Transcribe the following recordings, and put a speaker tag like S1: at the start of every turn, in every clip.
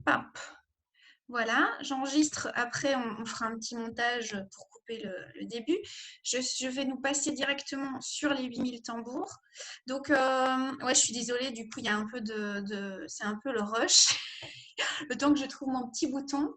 S1: Hop. Voilà, j'enregistre. Après, on fera un petit montage pour couper le début. Je vais nous passer directement sur les 8000 tambours. Donc, ouais, je suis désolée, du coup, il y a un peu c'est un peu le rush, le temps que je trouve mon petit bouton.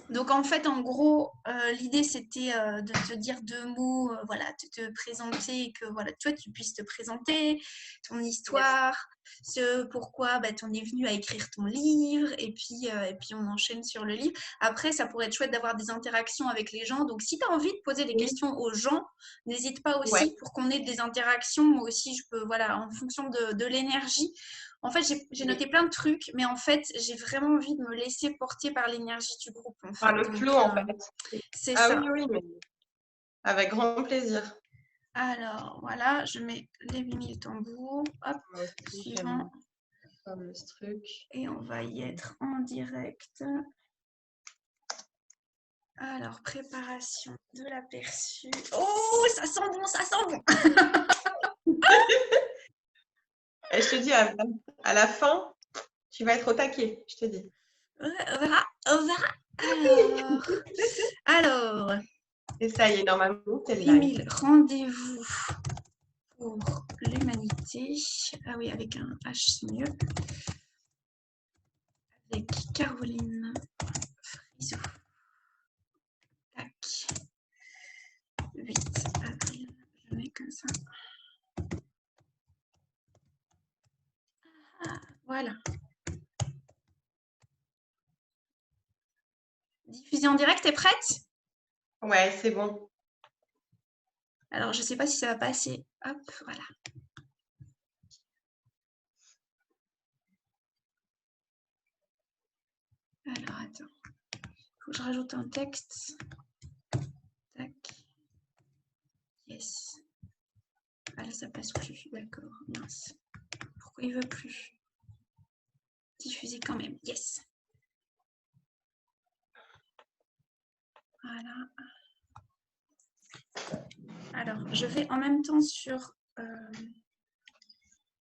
S1: Donc, en fait, en gros, l'idée, c'était de te dire 2 mots, voilà, de te présenter et que voilà, toi, tu puisses te présenter, ton
S2: Yes.
S1: histoire, ce pourquoi tu en es venu à écrire ton livre, et puis on enchaîne sur le livre. Après, ça pourrait être chouette d'avoir des interactions avec les gens. Donc, si tu as envie de poser des
S2: Oui.
S1: questions aux gens, n'hésite pas
S2: Ouais.
S1: aussi pour qu'on ait des interactions. Moi aussi, je peux, voilà, en fonction de l'énergie. En fait, j'ai
S2: Oui.
S1: noté plein de trucs, mais en fait, j'ai vraiment envie de me laisser porter par l'énergie du groupe, en
S2: Par
S1: fait.
S2: le
S1: Donc,
S2: flow, en fait.
S1: c'est
S2: Ah oui,
S1: ça.
S2: oui, mais avec grand plaisir.
S1: Alors, voilà, je mets les 8000 tambours. Hop,
S2: Moi aussi,
S1: suivant.
S2: j'aime comme le truc.
S1: Et on va y être en direct. Alors, préparation de l'aperçu. Oh, ça sent bon, ça sent bon.
S2: Et je te dis, à la fin, tu vas être au taquet, je te dis.
S1: On verra, on verra. Alors,
S2: Et ça y est, normalement, c'est le live.
S1: 8000 rendez-vous pour l'humanité. Ah oui, avec un H, c'est mieux. Avec Caroline Frisot. Tac. 8 avril. Je mets comme ça. Ah, voilà. Diffusion en direct, t'es prête?
S2: Ouais, c'est bon.
S1: Alors, je ne sais pas si ça va passer. Hop, voilà. Alors, attends. Il faut que je rajoute un texte. Tac. Yes. Ah là, ça passe plus. D'accord. Mince. Pourquoi il veut plus? Diffuser quand même. Yes. Voilà. Alors, je vais en même temps sur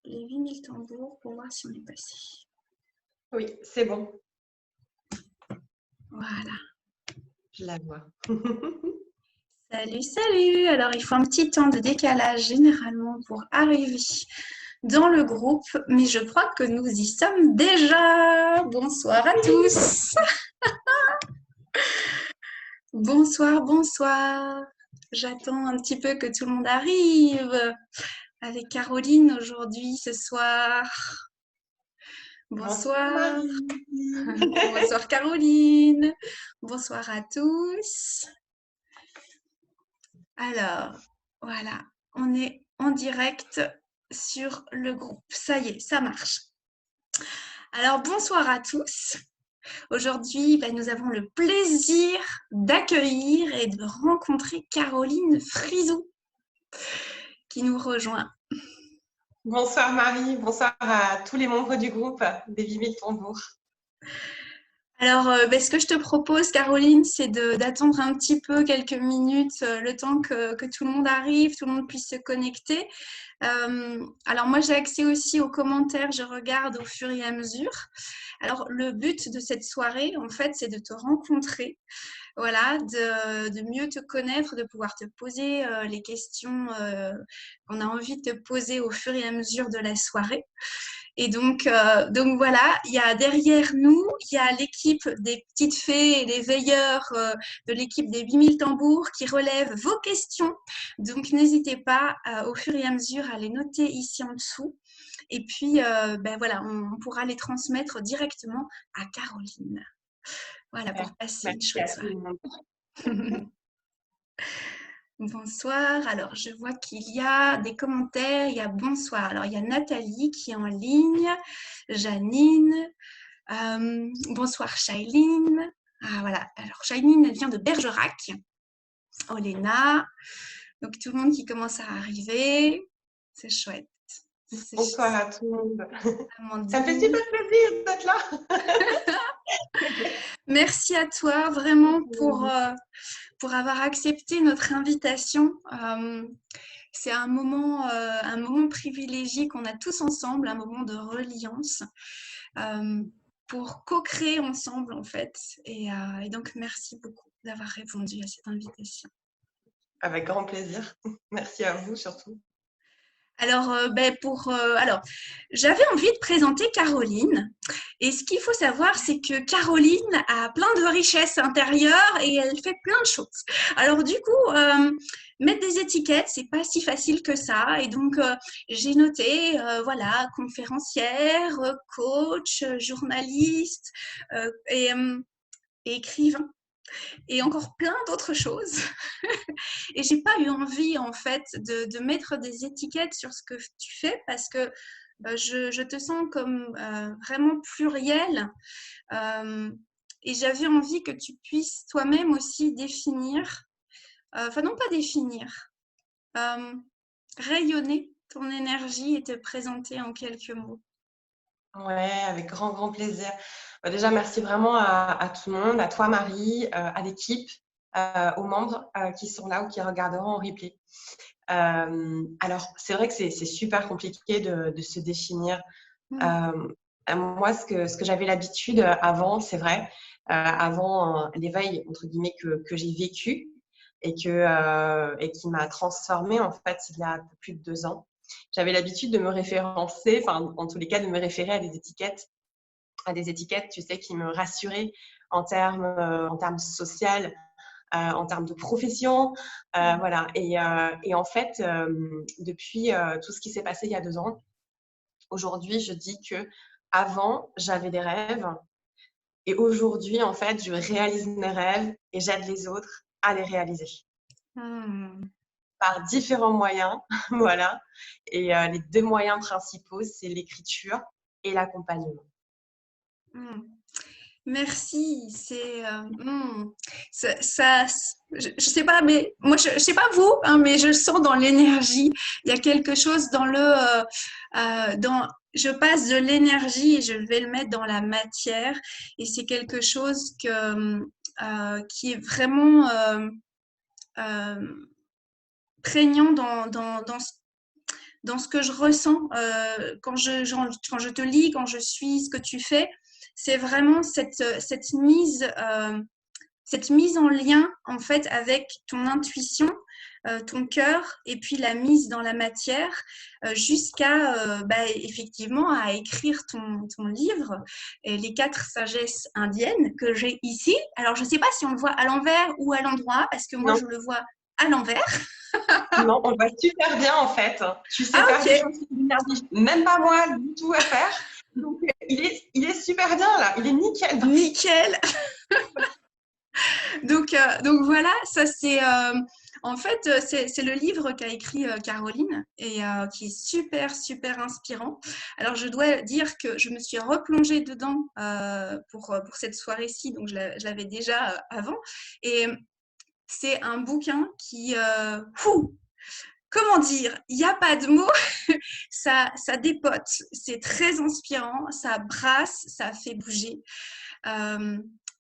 S1: les 8000 tambours pour voir si on est passé.
S2: Oui, c'est bon.
S1: Voilà.
S2: Je la vois.
S1: Salut, salut. Alors, il faut un petit temps de décalage généralement pour arriver dans le groupe, mais je crois que nous y sommes déjà. Bonsoir à tous. Bonsoir, bonsoir. J'attends un petit peu que tout le monde arrive. Avec Caroline aujourd'hui, ce soir.
S2: Bonsoir,
S1: Bonsoir.
S2: Marie.
S1: Bonsoir Caroline. Bonsoir à tous. Alors, voilà, on est en direct sur le groupe. Ça y est, ça marche. Alors, bonsoir à tous. Aujourd'hui, nous avons le plaisir d'accueillir et de rencontrer Caroline Frisot qui nous rejoint.
S2: Bonsoir, Marie. Bonsoir à tous les membres du groupe des 8000 tambours.
S1: Alors, ce que je te propose, Caroline, c'est d'attendre un petit peu, quelques minutes, le temps que tout le monde arrive, tout le monde puisse se connecter. Alors, moi, j'ai accès aussi aux commentaires, je regarde au fur et à mesure. Alors, le but de cette soirée, en fait, c'est de te rencontrer, voilà, de mieux te connaître, de pouvoir te poser les questions qu'on a envie de te poser au fur et à mesure de la soirée. Et donc voilà, il y a derrière nous, il y a l'équipe des petites fées et les veilleurs de l'équipe des 8000 tambours qui relèvent vos questions. Donc n'hésitez pas au fur et à mesure à les noter ici en dessous. Et puis voilà, on pourra les transmettre directement à Caroline. Voilà,
S2: Super.
S1: pour passer une
S2: Merci à
S1: chouette
S2: tout le monde.
S1: soirée. Bonsoir. Alors, je vois qu'il y a des commentaires. Il y a bonsoir. Alors, il y a Nathalie qui est en ligne, Janine. Bonsoir, Shailene. Ah, voilà. Alors, Shailene, elle vient de Bergerac. Olena. Donc, tout le monde qui commence à arriver. C'est chouette.
S2: Bonsoir à tout le monde. Ça me fait
S1: Amandine.
S2: super plaisir d'être là.
S1: Merci à toi vraiment pour avoir accepté notre invitation. c'est un moment privilégié qu'on a tous ensemble, un moment de reliance euh, pour co-créer ensemble en fait. Et donc, merci beaucoup d'avoir répondu à cette invitation.
S2: Avec grand plaisir. Merci à vous surtout.
S1: Alors, alors, j'avais envie de présenter Caroline. Et ce qu'il faut savoir, c'est que Caroline a plein de richesses intérieures et elle fait plein de choses. Alors, du coup, mettre des étiquettes, c'est pas si facile que ça. Et donc, j'ai noté, voilà, conférencière, coach, journaliste et écrivain et encore plein d'autres choses. Et j'ai pas eu envie, en fait, de mettre des étiquettes sur ce que tu fais parce que je te sens comme vraiment pluriel. Euh, et j'avais envie que tu puisses toi-même aussi définir, enfin non pas définir, euh, rayonner ton énergie et te présenter en quelques mots.
S2: Ouais, avec grand, grand plaisir. Déjà, merci vraiment à tout le monde, à toi, Marie, à l'équipe, aux membres qui sont là ou qui regarderont en replay. Alors, c'est vrai que c'est super compliqué de se définir.
S1: Mm.
S2: Moi, ce que j'avais l'habitude avant, c'est vrai, avant l'éveil, entre guillemets, que j'ai vécu et qui m'a transformée, en fait, il y a un peu plus de 2 ans. J'avais l'habitude de me référencer, enfin, en tous les cas, de me référer à des étiquettes, tu sais, qui me rassuraient en termes social, en termes de profession, voilà. Et en fait, depuis tout ce qui s'est passé il y a 2 ans, aujourd'hui, je dis que avant, j'avais des rêves et aujourd'hui, en fait, je réalise mes rêves et j'aide les autres à les réaliser
S1: Mm.
S2: par différents moyens, voilà. Et les 2 moyens principaux, c'est l'écriture et l'accompagnement.
S1: Mm. Merci, je sais pas, mais moi je sais pas vous, hein, mais je sens dans l'énergie, il y a quelque chose dans je passe de l'énergie et je vais le mettre dans la matière et c'est quelque chose qui est vraiment prégnant dans ce que je ressens quand je te lis, quand je suis ce que tu fais. C'est vraiment cette mise en lien en fait avec ton intuition, ton cœur et puis la mise dans la matière jusqu'à effectivement à écrire ton livre et les 4 sagesses indiennes que j'ai ici. Alors je ne sais pas si on le voit à l'envers ou à l'endroit parce que moi
S2: Non,
S1: je le vois à l'envers.
S2: non, on le voit super bien en fait. Tu sais
S1: Ah
S2: faire
S1: ok,
S2: du chantier d'énergie. Même pas moi du tout à faire. Donc, il est super bien là. Il est nickel.
S1: nickel. Donc voilà, ça c'est en fait c'est le livre qu'a écrit Caroline et qui est super super inspirant. Alors je dois dire que je me suis replongée dedans pour cette soirée-ci, donc je l'avais déjà avant et c'est un bouquin qui comment dire, il n'y a pas de mots, ça dépote, c'est très inspirant, ça brasse, ça fait bouger. Euh,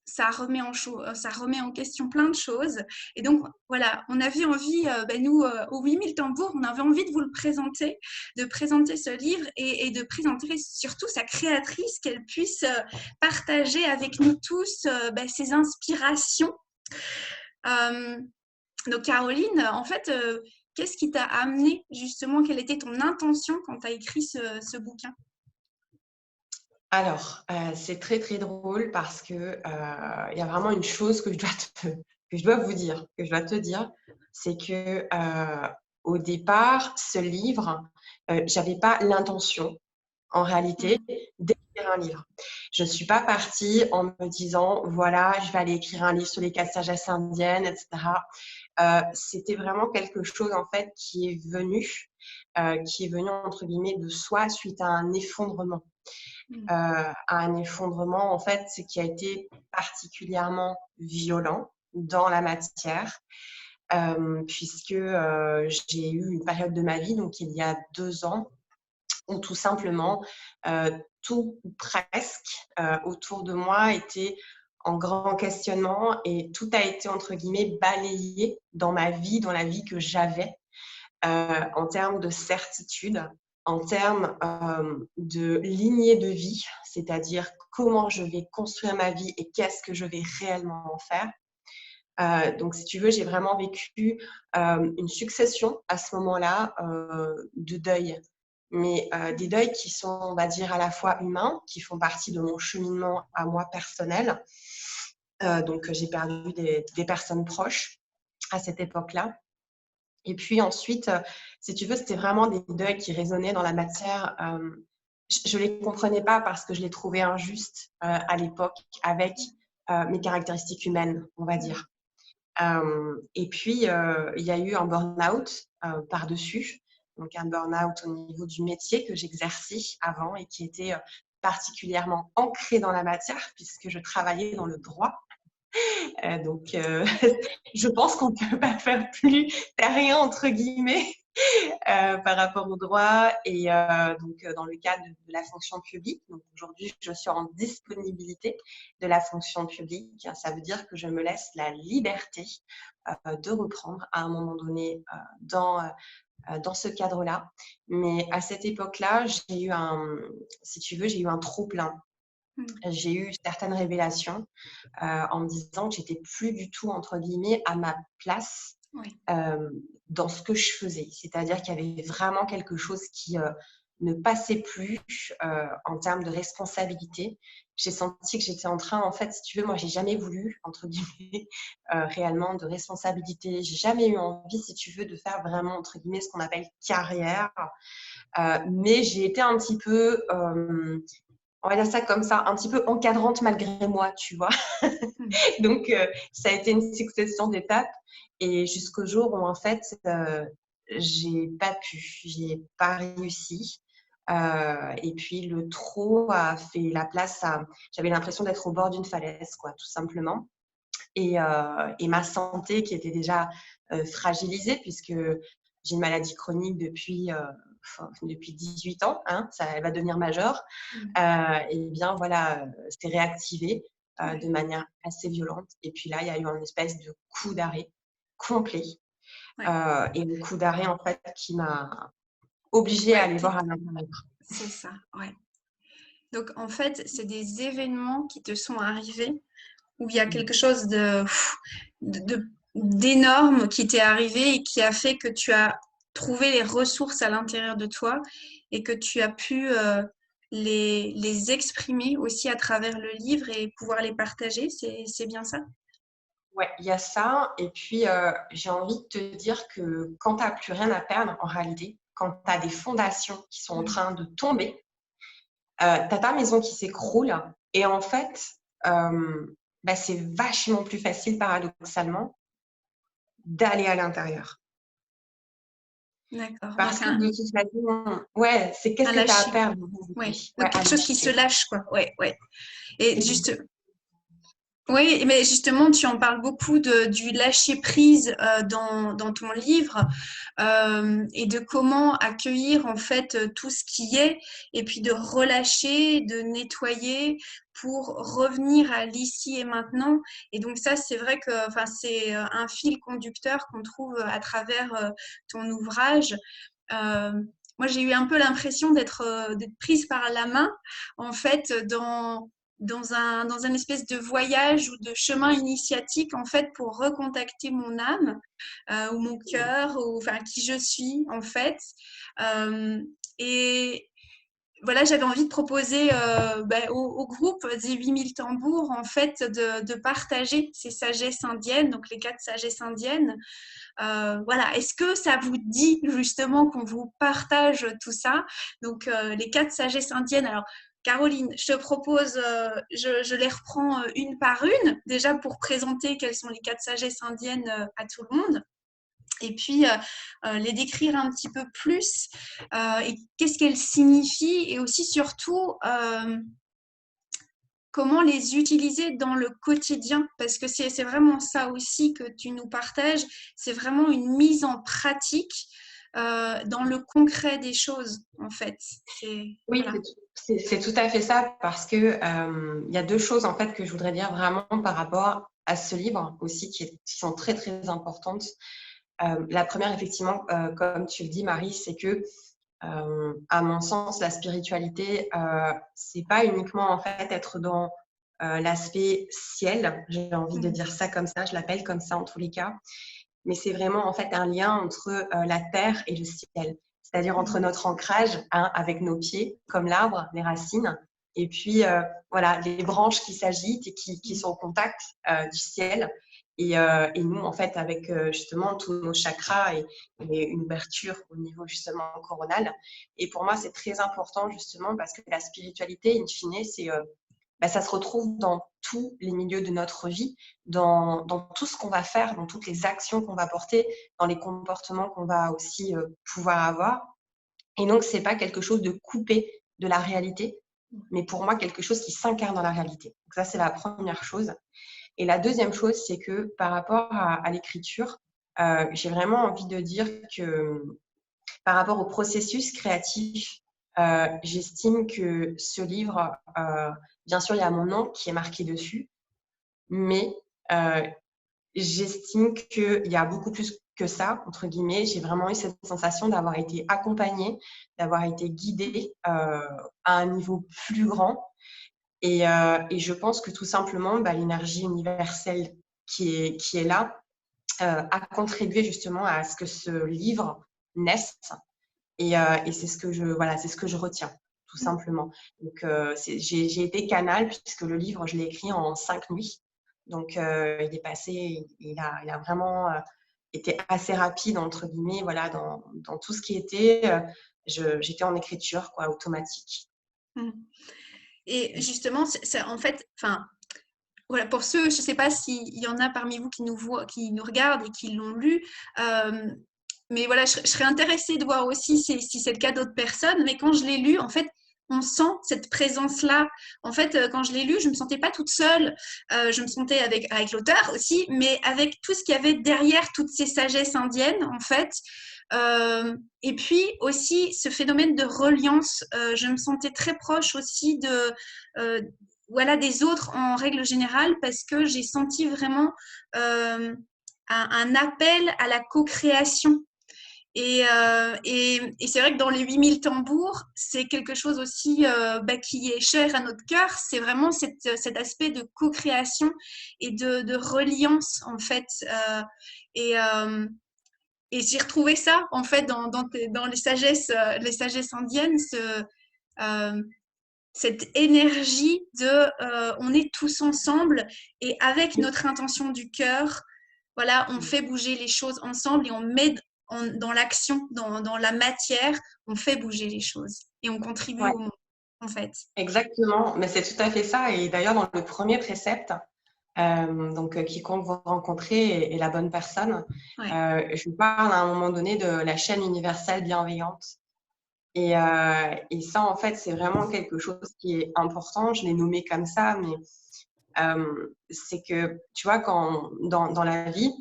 S1: ça remet en question plein de choses. Et donc, voilà, on avait envie, nous, au 8000 tambours, on avait envie de vous le présenter, de présenter ce livre et de présenter surtout sa créatrice, qu'elle puisse partager avec nous tous ses inspirations. Euh, donc, Caroline, en fait, qu'est-ce qui t'a amené justement, quelle était ton intention quand tu as écrit ce bouquin?
S2: Alors, c'est très très drôle parce que il y a vraiment une chose que que je dois vous dire, que je dois te dire, c'est que au départ, ce livre, j'avais pas l'intention, en réalité, d'écrire un livre. Je ne suis pas partie en me disant, voilà, je vais aller écrire un livre sur les 4 sagesses indiennes, etc. C'était vraiment quelque chose en fait qui est venu entre guillemets de soi suite à un effondrement. À un effondrement en fait qui a été particulièrement violent dans la matière puisque j'ai eu une période de ma vie, donc il y a 2 ans, où tout simplement tout ou presque autour de moi était en grand questionnement et tout a été entre guillemets balayé dans ma vie, dans la vie que j'avais en termes de certitude, en termes de lignée de vie, c'est-à-dire comment je vais construire ma vie et qu'est-ce que je vais réellement en faire. Donc, si tu veux, j'ai vraiment vécu une succession à ce moment-là de deuils. Mais des deuils qui sont, on va dire, à la fois humains, qui font partie de mon cheminement à moi personnel. Donc, j'ai perdu des personnes proches à cette époque-là. Et puis ensuite, si tu veux, c'était vraiment des deuils qui résonnaient dans la matière. Je ne les comprenais pas parce que je les trouvais injustes à l'époque avec mes caractéristiques humaines, on va dire. Et puis, il y a eu un burn-out par-dessus. Donc, un burn-out au niveau du métier que j'exerçais avant et qui était particulièrement ancré dans la matière puisque je travaillais dans le droit. Donc, je pense qu'on ne peut pas faire plus rien, entre guillemets, par rapport au droit et donc dans le cadre de la fonction publique. Donc, aujourd'hui, je suis en disponibilité de la fonction publique. Ça veut dire que je me laisse la liberté de reprendre à un moment donné dans ce cadre-là. Mais à cette époque-là, j'ai eu si tu veux, j'ai eu un trop-plein. J'ai eu certaines révélations en me disant que j'étais plus du tout, entre guillemets, à ma place dans ce que je faisais. C'est-à-dire qu'il y avait vraiment quelque chose qui ne passait plus en termes de responsabilité. J'ai senti que j'étais en train, en fait, si tu veux, moi, j'ai jamais voulu, entre guillemets, réellement de responsabilité. J'ai jamais eu envie, si tu veux, de faire vraiment, entre guillemets, ce qu'on appelle carrière. Mais j'ai été un petit peu on va dire ça comme ça, un petit peu encadrante malgré moi, tu vois. Donc, ça a été une succession d'étapes et jusqu'au jour où, en fait, j'ai pas réussi. Et puis, le trop a fait la place à… J'avais l'impression d'être au bord d'une falaise, quoi, tout simplement. Et ma santé qui était déjà fragilisée puisque j'ai une maladie chronique depuis 18 ans, hein, elle va devenir majeure, et bien voilà, c'était réactivé de manière assez violente. Et puis là, il y a eu un espèce de coup d'arrêt complet. Et le coup d'arrêt, en fait, qui m'a obligée à aller voir un intérieur.
S1: C'est ça, ouais. Donc, en fait, c'est des événements qui te sont arrivés où il y a quelque chose d'énorme qui t'est arrivé et qui a fait que tu as trouvé les ressources à l'intérieur de toi et que tu as pu les exprimer aussi à travers le livre et pouvoir les partager. C'est bien ça?
S2: Ouais, il y a ça. Et puis, j'ai envie de te dire que quand tu n'as plus rien à perdre, en réalité, quand tu as des fondations qui sont en train de tomber, tu as ta maison qui s'écroule. Et en fait, c'est vachement plus facile, paradoxalement, d'aller à l'intérieur.
S1: D'accord.
S2: Parce
S1: Donc,
S2: que de toute façon, ouais, c'est qu'est-ce
S1: un
S2: que tu as à
S1: lâcher.
S2: perdre.
S1: Ouais.
S2: Ouais,
S1: Donc,
S2: à
S1: quelque chose qui se
S2: lâcher.
S1: lâche, quoi. Ouais, ouais. Et juste, oui, mais justement, tu en parles beaucoup du lâcher-prise dans ton livre et de comment accueillir en fait tout ce qui est et puis de relâcher, de nettoyer pour revenir à l'ici et maintenant. Et donc ça, c'est vrai que c'est un fil conducteur qu'on trouve à travers ton ouvrage. Euh, Moi, j'ai eu un peu l'impression d'être prise par la main, en fait, dans un espèce de voyage ou de chemin initiatique, en fait, pour recontacter mon âme ou mon cœur, ou enfin, qui je suis, en fait. Euh, et voilà, j'avais envie de proposer au groupe des 8000 tambours, en fait, de partager ces sagesses indiennes, donc les 4 sagesses indiennes. Voilà, est-ce que ça vous dit justement qu'on vous partage tout ça? Donc, les 4 sagesses indiennes. Alors, Caroline, je te propose, je les reprends une par une, déjà pour présenter quelles sont les 4 sagesses indiennes à tout le monde. Et puis, les décrire un petit peu plus et qu'est-ce qu'elles signifient et aussi surtout comment les utiliser dans le quotidien, parce que c'est vraiment ça aussi que tu nous partages, c'est vraiment une mise en pratique dans le concret des choses, en fait.
S2: Oui,
S1: Voilà.
S2: c'est tout à fait ça, parce que il y a deux choses en fait que je voudrais dire vraiment par rapport à ce livre aussi qui sont très très importantes. La première, effectivement, comme tu le dis, Marie, c'est que, à mon sens, la spiritualité, c'est pas uniquement en fait être dans l'aspect ciel. J'ai envie de dire ça comme ça, je l'appelle comme ça en tous les cas. Mais c'est vraiment en fait un lien entre la terre et le ciel, c'est-à-dire entre notre ancrage avec nos pieds, comme l'arbre, les racines, et puis voilà les branches qui s'agitent et qui sont au contact du ciel. Et nous, en fait, avec justement tous nos chakras et une ouverture au niveau justement coronal. Et pour moi, c'est très important justement parce que la spiritualité, in fine, c'est ça se retrouve dans tous les milieux de notre vie, dans tout ce qu'on va faire, dans toutes les actions qu'on va porter, dans les comportements qu'on va aussi pouvoir avoir. Et donc, ce n'est pas quelque chose de coupé de la réalité, mais pour moi, quelque chose qui s'incarne dans la réalité. Donc ça, c'est la première chose. Et la deuxième chose, c'est que par rapport à l'écriture, j'ai vraiment envie de dire que par rapport au processus créatif, j'estime que ce livre, bien sûr, il y a mon nom qui est marqué dessus, mais j'estime qu'il y a beaucoup plus que ça, entre guillemets. J'ai vraiment eu cette sensation d'avoir été accompagnée, d'avoir été guidée à un niveau plus grand. Et je pense que tout simplement, l'énergie universelle qui est là a contribué justement à ce que ce livre naisse. Et c'est ce que c'est ce que je retiens, tout simplement. Donc, j'ai été canal puisque le livre, je l'ai écrit en 5 nuits. Donc, il est passé, il a vraiment été assez rapide, entre guillemets, voilà, dans tout ce qui était, j'étais en écriture, quoi, automatique.
S1: Et justement, en fait, enfin, voilà, pour ceux, je ne sais pas s'il y en a parmi vous qui nous voient, qui nous regardent et qui l'ont lu, mais voilà, je serais intéressée de voir aussi si c'est le cas d'autres personnes. Mais quand je l'ai lu, en fait, on sent cette présence-là. En fait, quand je l'ai lu, je ne me sentais pas toute seule. Je me sentais avec l'auteur aussi, mais avec tout ce qu'il y avait derrière toutes ces sagesses indiennes, en fait. Et puis aussi ce phénomène de reliance. Je me sentais très proche aussi voilà, des autres en règle générale parce que j'ai senti vraiment un appel à la co-création. Et c'est vrai que dans les 8000 tambours, c'est quelque chose aussi qui est cher à notre cœur. C'est vraiment cet aspect de co-création et de reliance, en fait. Et, euh, et j'ai retrouvé ça, en fait, dans les sagesses indiennes, cette énergie de on est tous ensemble et avec notre intention du cœur, voilà, on fait bouger les choses ensemble et on met dans l'action, dans la matière, on fait bouger les choses et on contribue
S2: Ouais,
S1: au monde, en fait.
S2: exactement. Mais c'est tout à fait ça. Et d'ailleurs, dans le premier précepte, donc quiconque vous rencontrez est la bonne personne,
S1: Ouais.
S2: je parle à un moment donné de la chaîne universelle bienveillante. Et ça, en fait, c'est vraiment quelque chose qui est important. Je l'ai nommé comme ça, mais c'est que, tu vois, quand dans la vie,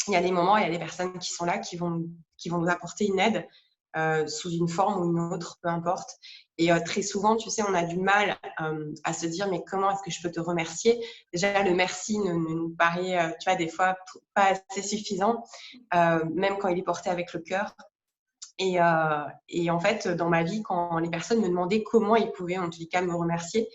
S2: il y a des moments, il y a des personnes qui sont là, qui vont nous apporter une aide sous une forme ou une autre, peu importe. Et très souvent, tu sais, on a du mal à se dire, mais comment est-ce que je peux te remercier? Déjà, le merci nous paraît, tu vois, des fois pas assez suffisant, même quand il est porté avec le cœur. Et en fait, dans ma vie, quand les personnes me demandaient comment ils pouvaient, en tout cas, me remercier,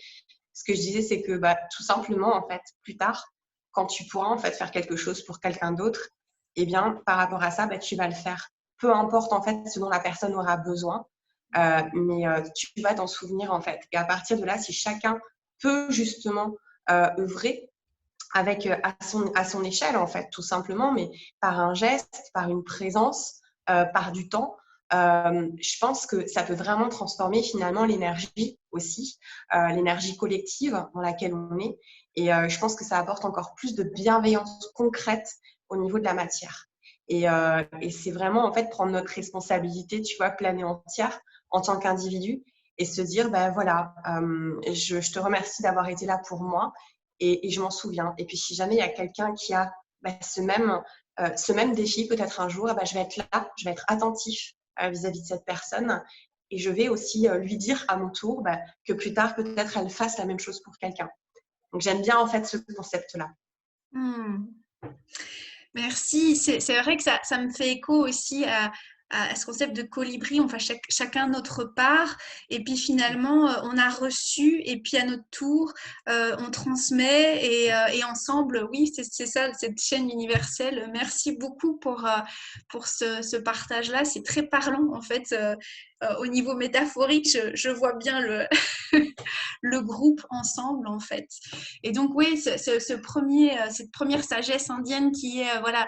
S2: ce que je disais, c'est que tout simplement, en fait, plus tard, quand tu pourras en fait faire quelque chose pour quelqu'un d'autre, eh bien, par rapport à ça, tu vas le faire. Peu importe en fait ce dont la personne aura besoin, mais tu vas t'en souvenir en fait. Et à partir de là, si chacun peut justement œuvrer avec à son échelle en fait, tout simplement, mais par un geste, par une présence, par du temps. Je pense que ça peut vraiment transformer finalement l'énergie aussi, l'énergie collective dans laquelle on est. Et je pense que ça apporte encore plus de bienveillance concrète au niveau de la matière. Et c'est vraiment en fait prendre notre responsabilité, tu vois, pleine et entière en tant qu'individu et se dire, voilà, je te remercie d'avoir été là pour moi et je m'en souviens. Et puis si jamais il y a quelqu'un qui a ce même défi, peut-être un jour, je vais être là, je vais être attentif vis-à-vis de cette personne. Et je vais aussi lui dire à mon tour que plus tard, peut-être, elle fasse la même chose pour quelqu'un. Donc, j'aime bien en fait ce concept-là.
S1: Merci. C'est vrai que ça me fait écho aussi à ce concept de colibri. On fait chacun notre part. Et puis finalement, on a reçu. Et puis à notre tour, on transmet. Et ensemble, oui, c'est ça, cette chaîne universelle. Merci beaucoup pour ce partage-là. C'est très parlant, en fait. Au niveau métaphorique, je vois bien le groupe ensemble, en fait. Et donc, oui, cette première sagesse indienne qui est, voilà,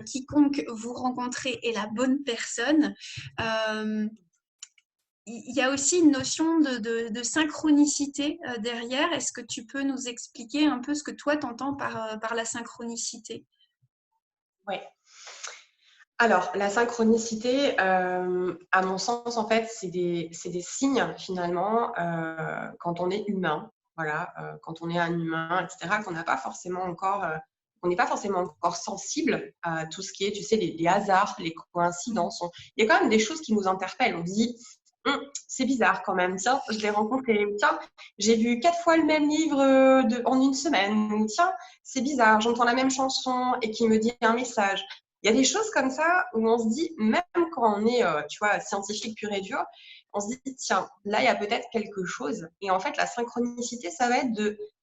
S1: quiconque vous rencontrez est la bonne personne. Euh, il y a aussi une notion de synchronicité derrière. Est-ce que tu peux nous expliquer un peu ce que toi t'entends par la synchronicité?
S2: Ouais. Alors, la synchronicité, à mon sens, en fait, c'est des signes, finalement, quand on est humain, voilà, quand on est un humain, etc., qu'on n'a pas forcément encore, on n'est pas forcément encore sensible à tout ce qui est, tu sais, les hasards, les coïncidences. Il y a quand même des choses qui nous interpellent. On se dit, c'est bizarre quand même, tiens, je l'ai rencontré, tiens, j'ai vu 4 fois le même livre en une semaine, tiens, c'est bizarre, j'entends la même chanson et qui me dit un message. Il y a des choses comme ça où on se dit, même quand on est, tu vois, scientifique pur et dur, on se dit, tiens, là, il y a peut-être quelque chose. Et en fait, la synchronicité, ça va être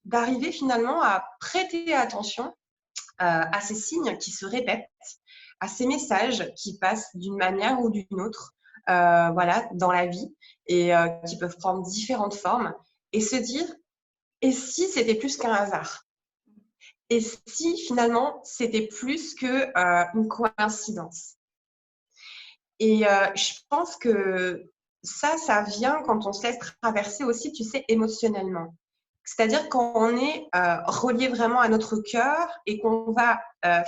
S2: d'arriver finalement à prêter attention à ces signes qui se répètent, à ces messages qui passent d'une manière ou d'une autre, voilà, dans la vie et qui peuvent prendre différentes formes et se dire, et si c'était plus qu'un hasard? Et si finalement c'était plus que une coïncidence? Et je pense que ça vient quand on se laisse traverser aussi, tu sais, émotionnellement. C'est-à-dire quand on est relié vraiment à notre cœur et qu'on va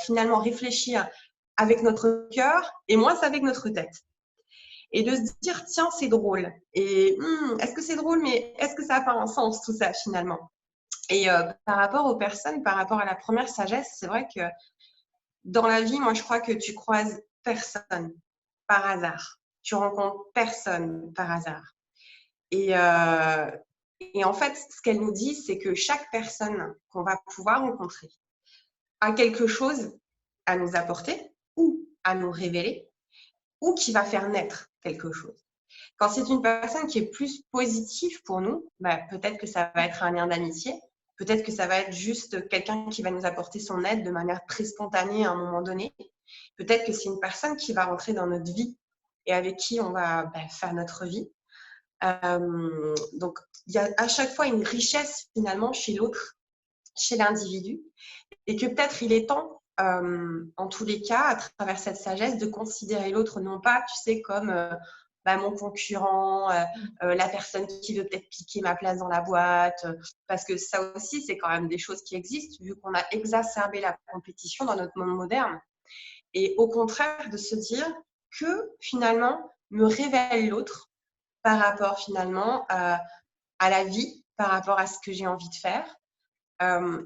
S2: finalement réfléchir avec notre cœur et moins avec notre tête. Et de se dire, tiens, c'est drôle. Et est-ce que c'est drôle, mais est-ce que ça n'a pas un sens tout ça finalement? Et par rapport aux personnes, par rapport à la première sagesse, c'est vrai que dans la vie, moi, je crois que tu croises personne par hasard. Tu rencontres personne par hasard. Et, euh, et en fait, ce qu'elle nous dit, c'est que chaque personne qu'on va pouvoir rencontrer a quelque chose à nous apporter ou à nous révéler ou qui va faire naître quelque chose. Quand c'est une personne qui est plus positive pour nous, bah, peut-être que ça va être un lien d'amitié, peut-être que ça va être juste quelqu'un qui va nous apporter son aide de manière très spontanée à un moment donné. Peut-être que c'est une personne qui va rentrer dans notre vie et avec qui on va faire notre vie. Donc, il y a à chaque fois une richesse finalement chez l'autre, chez l'individu, et que peut-être il est temps, en tous les cas, à travers cette sagesse, de considérer l'autre non pas, tu sais, comme mon concurrent, la personne qui veut peut-être piquer ma place dans la boîte, parce que ça aussi, c'est quand même des choses qui existent, vu qu'on a exacerbé la compétition dans notre monde moderne. Et au contraire, de se dire que finalement, me révèle l'autre par rapport finalement à la vie, par rapport à ce que j'ai envie de faire.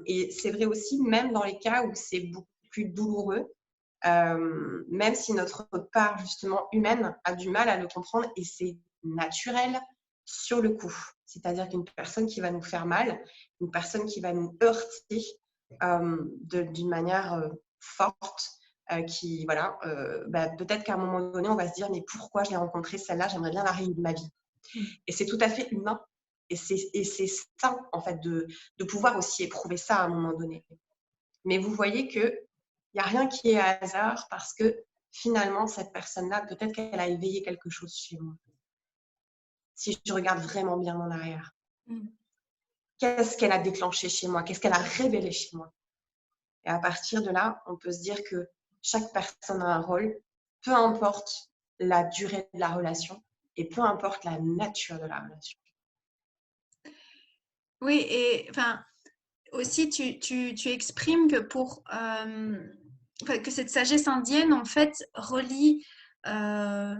S2: Et c'est vrai aussi, même dans les cas où c'est beaucoup plus douloureux, même si notre part justement humaine a du mal à le comprendre et c'est naturel sur le coup. C'est-à-dire qu'une personne qui va nous faire mal, une personne qui va nous heurter d'une manière forte, qui, voilà, peut-être qu'à un moment donné, on va se dire, mais pourquoi je l'ai rencontrée celle-là? J'aimerais bien la revivre de ma vie. Et c'est tout à fait humain. Et c'est sain, en fait, de pouvoir aussi éprouver ça à un moment donné. Mais vous voyez qu'il n'y a rien qui est hasard parce que finalement, cette personne-là, peut-être qu'elle a éveillé quelque chose chez moi. Si je regarde vraiment bien en arrière. Qu'est-ce qu'elle a déclenché chez moi? Qu'est-ce qu'elle a révélé chez moi? Et à partir de là, on peut se dire que chaque personne a un rôle, peu importe la durée de la relation et peu importe la nature de la relation.
S1: Oui, et enfin, aussi, tu exprimes que que cette sagesse indienne, en fait, relie euh,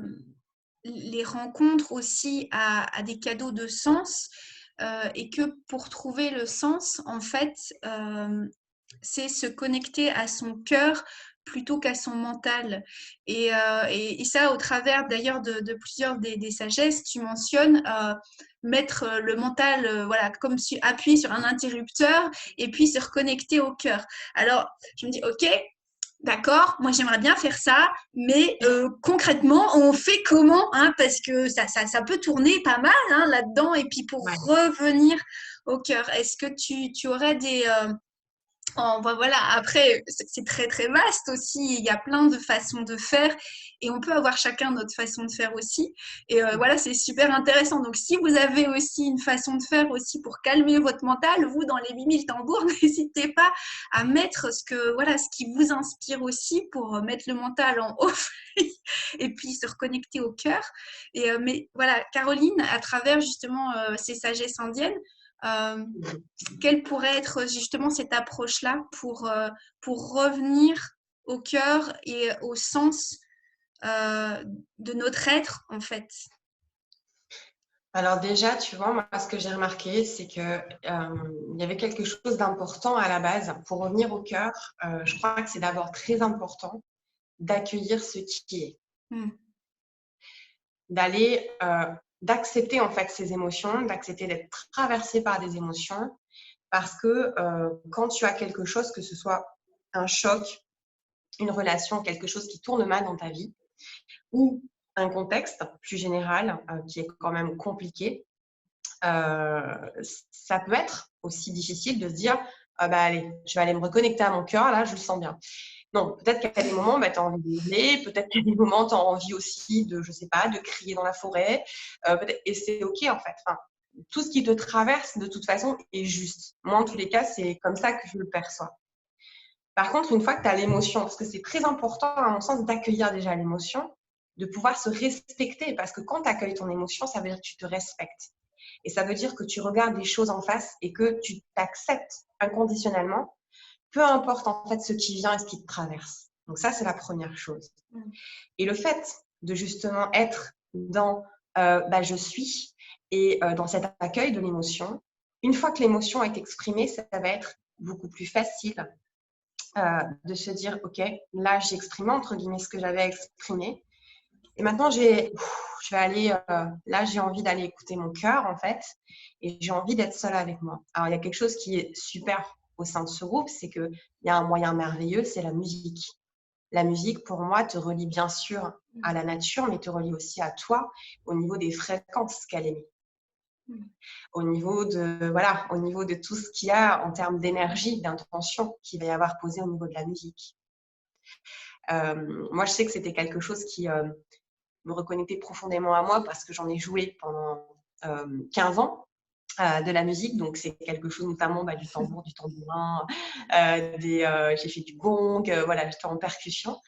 S1: les rencontres aussi à des cadeaux de sens, et que pour trouver le sens, en fait, c'est se connecter à son cœur plutôt qu'à son mental. Et ça, au travers d'ailleurs de plusieurs des sagesses, tu mentionnes mettre le mental, voilà, comme si appuyer sur un interrupteur et puis se reconnecter au cœur. Alors, je me dis, ok, D'accord, moi j'aimerais bien faire ça, mais concrètement, on fait comment hein, parce que ça peut tourner pas mal hein, là-dedans. Et puis pour
S2: Ouais.
S1: revenir au cœur, est-ce que tu aurais des, voilà, après, c'est très très vaste aussi. Il y a plein de façons de faire et on peut avoir chacun notre façon de faire aussi. Et voilà, c'est super intéressant. Donc, si vous avez aussi une façon de faire aussi pour calmer votre mental, vous, dans les 8000 tambours, n'hésitez pas à mettre voilà, ce qui vous inspire aussi pour mettre le mental en off et puis se reconnecter au cœur. Mais voilà, Caroline, à travers justement ces sagesses indiennes, euh, quelle pourrait être justement cette approche-là pour revenir au cœur et au sens de notre être, en fait?
S2: Alors déjà, tu vois, moi, ce que j'ai remarqué, c'est que il y avait quelque chose d'important à la base. Pour revenir au cœur, je crois que c'est d'abord très important d'accueillir ce qui est,
S1: Mm.
S2: d'aller, d'accepter en fait ces émotions, d'accepter d'être traversé par des émotions, parce que quand tu as quelque chose, que ce soit un choc, une relation, quelque chose qui tourne mal dans ta vie, ou un contexte plus général qui est quand même compliqué, ça peut être aussi difficile de se dire ah bah allez, je vais aller me reconnecter à mon cœur, là, je le sens bien. Non, peut-être qu'à des moments, bah, tu as envie de hurler, peut-être qu'à des moments, tu as envie aussi de, je sais pas, de crier dans la forêt, et c'est OK en fait. Enfin, tout ce qui te traverse, de toute façon, est juste. Moi, en tous les cas, c'est comme ça que je le perçois. Par contre, une fois que tu as l'émotion, parce que c'est très important, à mon sens, d'accueillir déjà l'émotion, de pouvoir se respecter, parce que quand tu accueilles ton émotion, ça veut dire que tu te respectes. Et ça veut dire que tu regardes les choses en face et que tu t'acceptes inconditionnellement, peu importe en fait ce qui vient et ce qui te traverse. Donc ça, c'est la première chose. Et le fait de justement être dans je suis et dans cet accueil de l'émotion, une fois que l'émotion est exprimée, ça va être beaucoup plus facile de se dire, OK, là, j'ai exprimé, entre guillemets, ce que j'avais exprimé. Et maintenant, je vais aller, là, j'ai envie d'aller écouter mon cœur, en fait, et j'ai envie d'être seule avec moi. Alors, il y a quelque chose qui est super au sein de ce groupe, c'est qu'il y a un moyen merveilleux, c'est la musique. La musique, pour moi, te relie bien sûr à la nature, mais te relie aussi à toi au niveau des fréquences qu'elle émet. Au niveau de tout ce qu'il y a en termes d'énergie, d'intention qu'il va y avoir posé au niveau de la musique. Moi, je sais que c'était quelque chose qui me reconnectait profondément à moi parce que j'en ai joué pendant 15 ans de la musique. Donc, c'est quelque chose notamment du tambour, du tambourin, j'ai fait du gong, voilà, j'étais en percussion.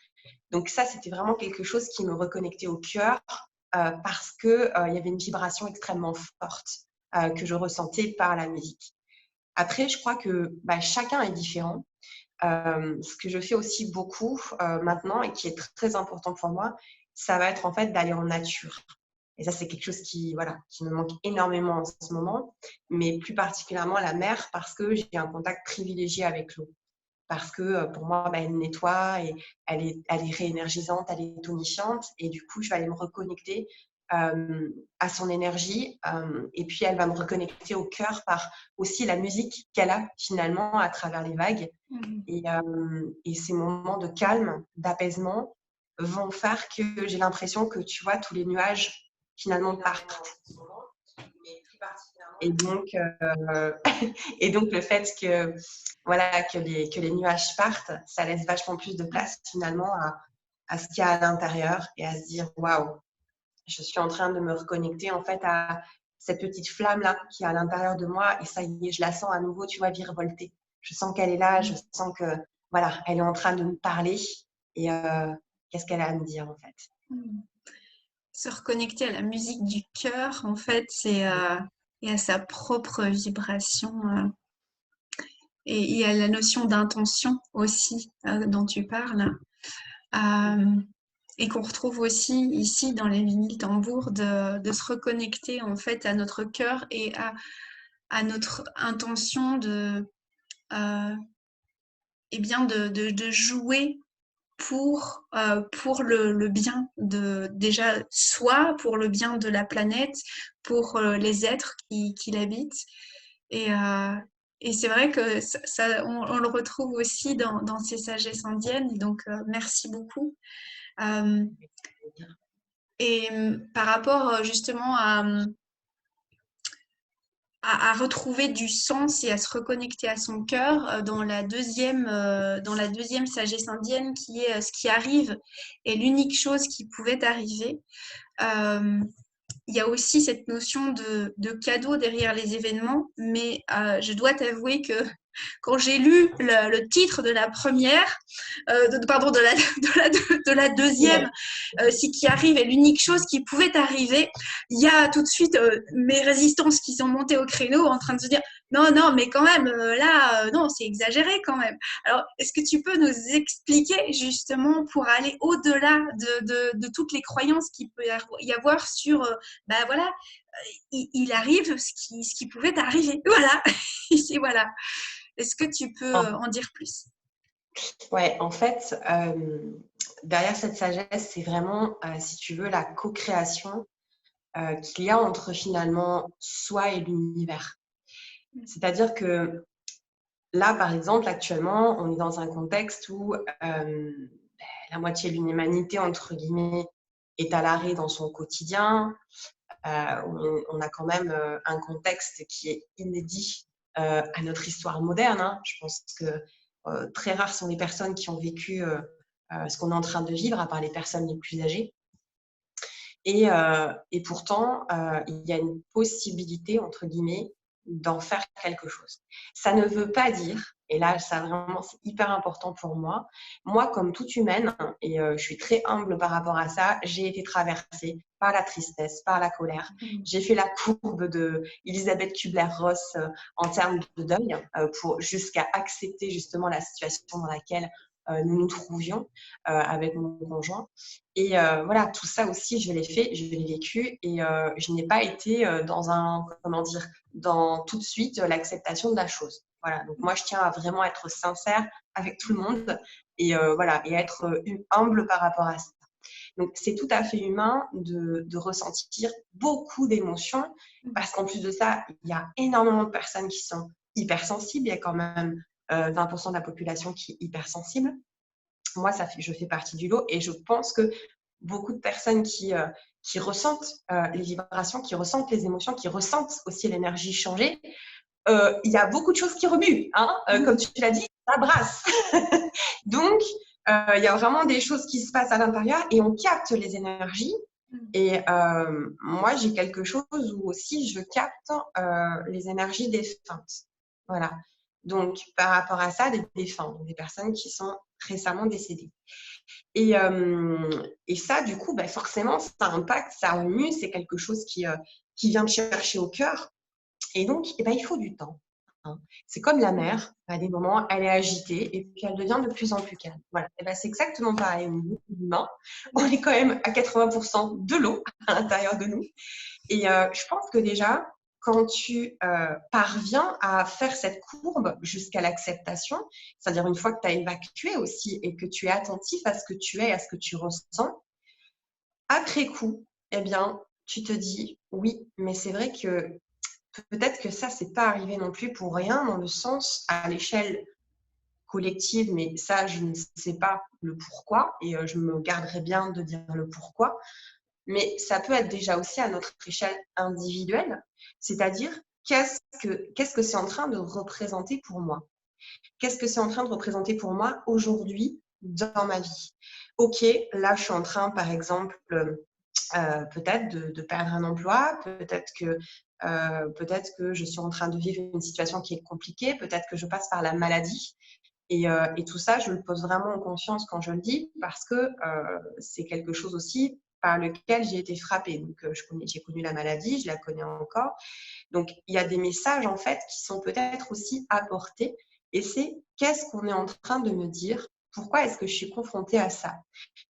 S2: Donc, ça, c'était vraiment quelque chose qui me reconnectait au cœur parce qu'il y avait une vibration extrêmement forte que je ressentais par la musique. Après, je crois que chacun est différent. Ce que je fais aussi beaucoup maintenant et qui est très important pour moi, ça va être en fait d'aller en nature. Et ça, c'est quelque chose qui me manque énormément en ce moment, mais plus particulièrement la mer parce que j'ai un contact privilégié avec l'eau. Parce que pour moi, elle nettoie et elle est réénergisante, elle est tonifiante. Et du coup, je vais aller me reconnecter à son énergie. Et puis, elle va me reconnecter au cœur par aussi la musique qu'elle a finalement à travers les vagues. Et ces moments de calme, d'apaisement vont faire que j'ai l'impression que, tu vois, tous les nuages finalement partent. Et donc, et donc le fait que, que les nuages partent, ça laisse vachement plus de place finalement à ce qu'il y a à l'intérieur et à se dire waouh, je suis en train de me reconnecter en fait à cette petite flamme-là qui est à l'intérieur de moi et ça y est, je la sens à nouveau, tu vois, virevolter. Je sens qu'elle est là, je sens que voilà, elle est en train de me parler et qu'est-ce qu'elle a à me dire en fait.
S1: Se reconnecter à la musique du cœur, en fait, et à sa propre vibration. Et à la notion d'intention aussi dont tu parles. Et qu'on retrouve aussi ici dans les vinyles tambours de se reconnecter en fait à notre cœur et à notre intention et bien de jouer pour le bien de déjà soi, pour le bien de la planète, pour les êtres qui l'habitent. Et, Et c'est vrai que on le retrouve aussi dans ces sagesses indiennes. Donc, merci beaucoup. Euh, et par rapport justement à retrouver du sens et à se reconnecter à son cœur dans la deuxième sagesse indienne qui est ce qui arrive est l'unique chose qui pouvait arriver. Euh, il y a aussi cette notion de cadeau derrière les événements, mais je dois t'avouer que quand j'ai lu le titre de la première, pardon, de la deuxième, ce qui arrive est l'unique chose qui pouvait arriver, il y a tout de suite mes résistances qui sont montées au créneau en train de se dire non, non, mais quand même, là, non, c'est exagéré quand même. Alors, est-ce que tu peux nous expliquer justement pour aller au-delà de toutes les croyances qu'il peut y avoir sur, ben voilà, il arrive ce qui pouvait arriver. Voilà. Voilà. Est-ce que tu peux en dire plus?
S2: Ouais, en fait, derrière cette sagesse, c'est vraiment, si tu veux, la co-création qu'il y a entre finalement soi et l'univers. C'est-à-dire que là, par exemple, actuellement, on est dans un contexte où la moitié de l'humanité, entre guillemets, est à l'arrêt dans son quotidien. On a quand même un contexte qui est inédit à notre histoire moderne. Hein. Je pense que très rares sont les personnes qui ont vécu ce qu'on est en train de vivre, à part les personnes les plus âgées. Et pourtant, il y a une possibilité, entre guillemets, d'en faire quelque chose. Ça ne veut pas dire, et là, ça vraiment, c'est hyper important pour moi, moi, comme toute humaine, et je suis très humble par rapport à ça, j'ai été traversée par la tristesse, par la colère. J'ai fait la courbe de Elisabeth Kubler-Ross en termes de deuil, pour jusqu'à accepter justement la situation dans laquelle nous nous trouvions avec mon conjoint. Et voilà, tout ça aussi, je l'ai fait, je l'ai vécu et je n'ai pas été dans un, comment dire, dans tout de suite l'acceptation de la chose. Voilà, donc moi, je tiens à vraiment être sincère avec tout le monde et voilà, et être humble par rapport à ça. Donc, c'est tout à fait humain de ressentir beaucoup d'émotions parce qu'en plus de ça, il y a énormément de personnes qui sont hypersensibles. Il y a quand même 20% de la population qui est hypersensible. Moi, je fais partie du lot et je pense que beaucoup de personnes qui ressentent les vibrations, qui ressentent les émotions, qui ressentent aussi l'énergie changer, il y a beaucoup de choses qui remuent. Hein, comme tu l'as dit, ça brasse. Donc, il y a vraiment des choses qui se passent à l'intérieur et on capte les énergies. Et moi, j'ai quelque chose où aussi je capte les énergies défuntes. Voilà. Donc, par rapport à ça, des défunts, des personnes qui sont récemment décédées. Et ça, du coup, forcément, ça impacte, ça remue, c'est quelque chose qui vient te chercher au cœur. Et donc, il faut du temps. Hein. C'est comme la mer, à des moments, elle est agitée et puis elle devient de plus en plus calme. Voilà. C'est exactement pareil au niveau humain. On est quand même à 80% de l'eau à l'intérieur de nous. Et je pense que déjà, quand tu parviens à faire cette courbe jusqu'à l'acceptation, c'est-à-dire une fois que tu as évacué aussi et que tu es attentif à ce que tu es, à ce que tu ressens, après coup, tu te dis, oui, mais c'est vrai que peut-être que ça, c'est pas arrivé non plus pour rien, dans le sens à l'échelle collective, mais ça, je ne sais pas le pourquoi et je me garderai bien de dire le pourquoi. Mais ça peut être déjà aussi à notre échelle individuelle, c'est-à-dire qu'est-ce que c'est en train de représenter pour moi? Qu'est-ce que c'est en train de représenter pour moi aujourd'hui dans ma vie? Ok, là je suis en train par exemple peut-être de perdre un emploi, peut-être que je suis en train de vivre une situation qui est compliquée, peut-être que je passe par la maladie. Et tout ça, je le pose vraiment en conscience quand je le dis parce que c'est quelque chose aussi par lequel j'ai été frappée. Donc, j'ai connu la maladie, je la connais encore. Donc, il y a des messages en fait qui sont peut-être aussi apportés. Et c'est qu'est-ce qu'on est en train de me dire? Pourquoi est-ce que je suis confrontée à ça?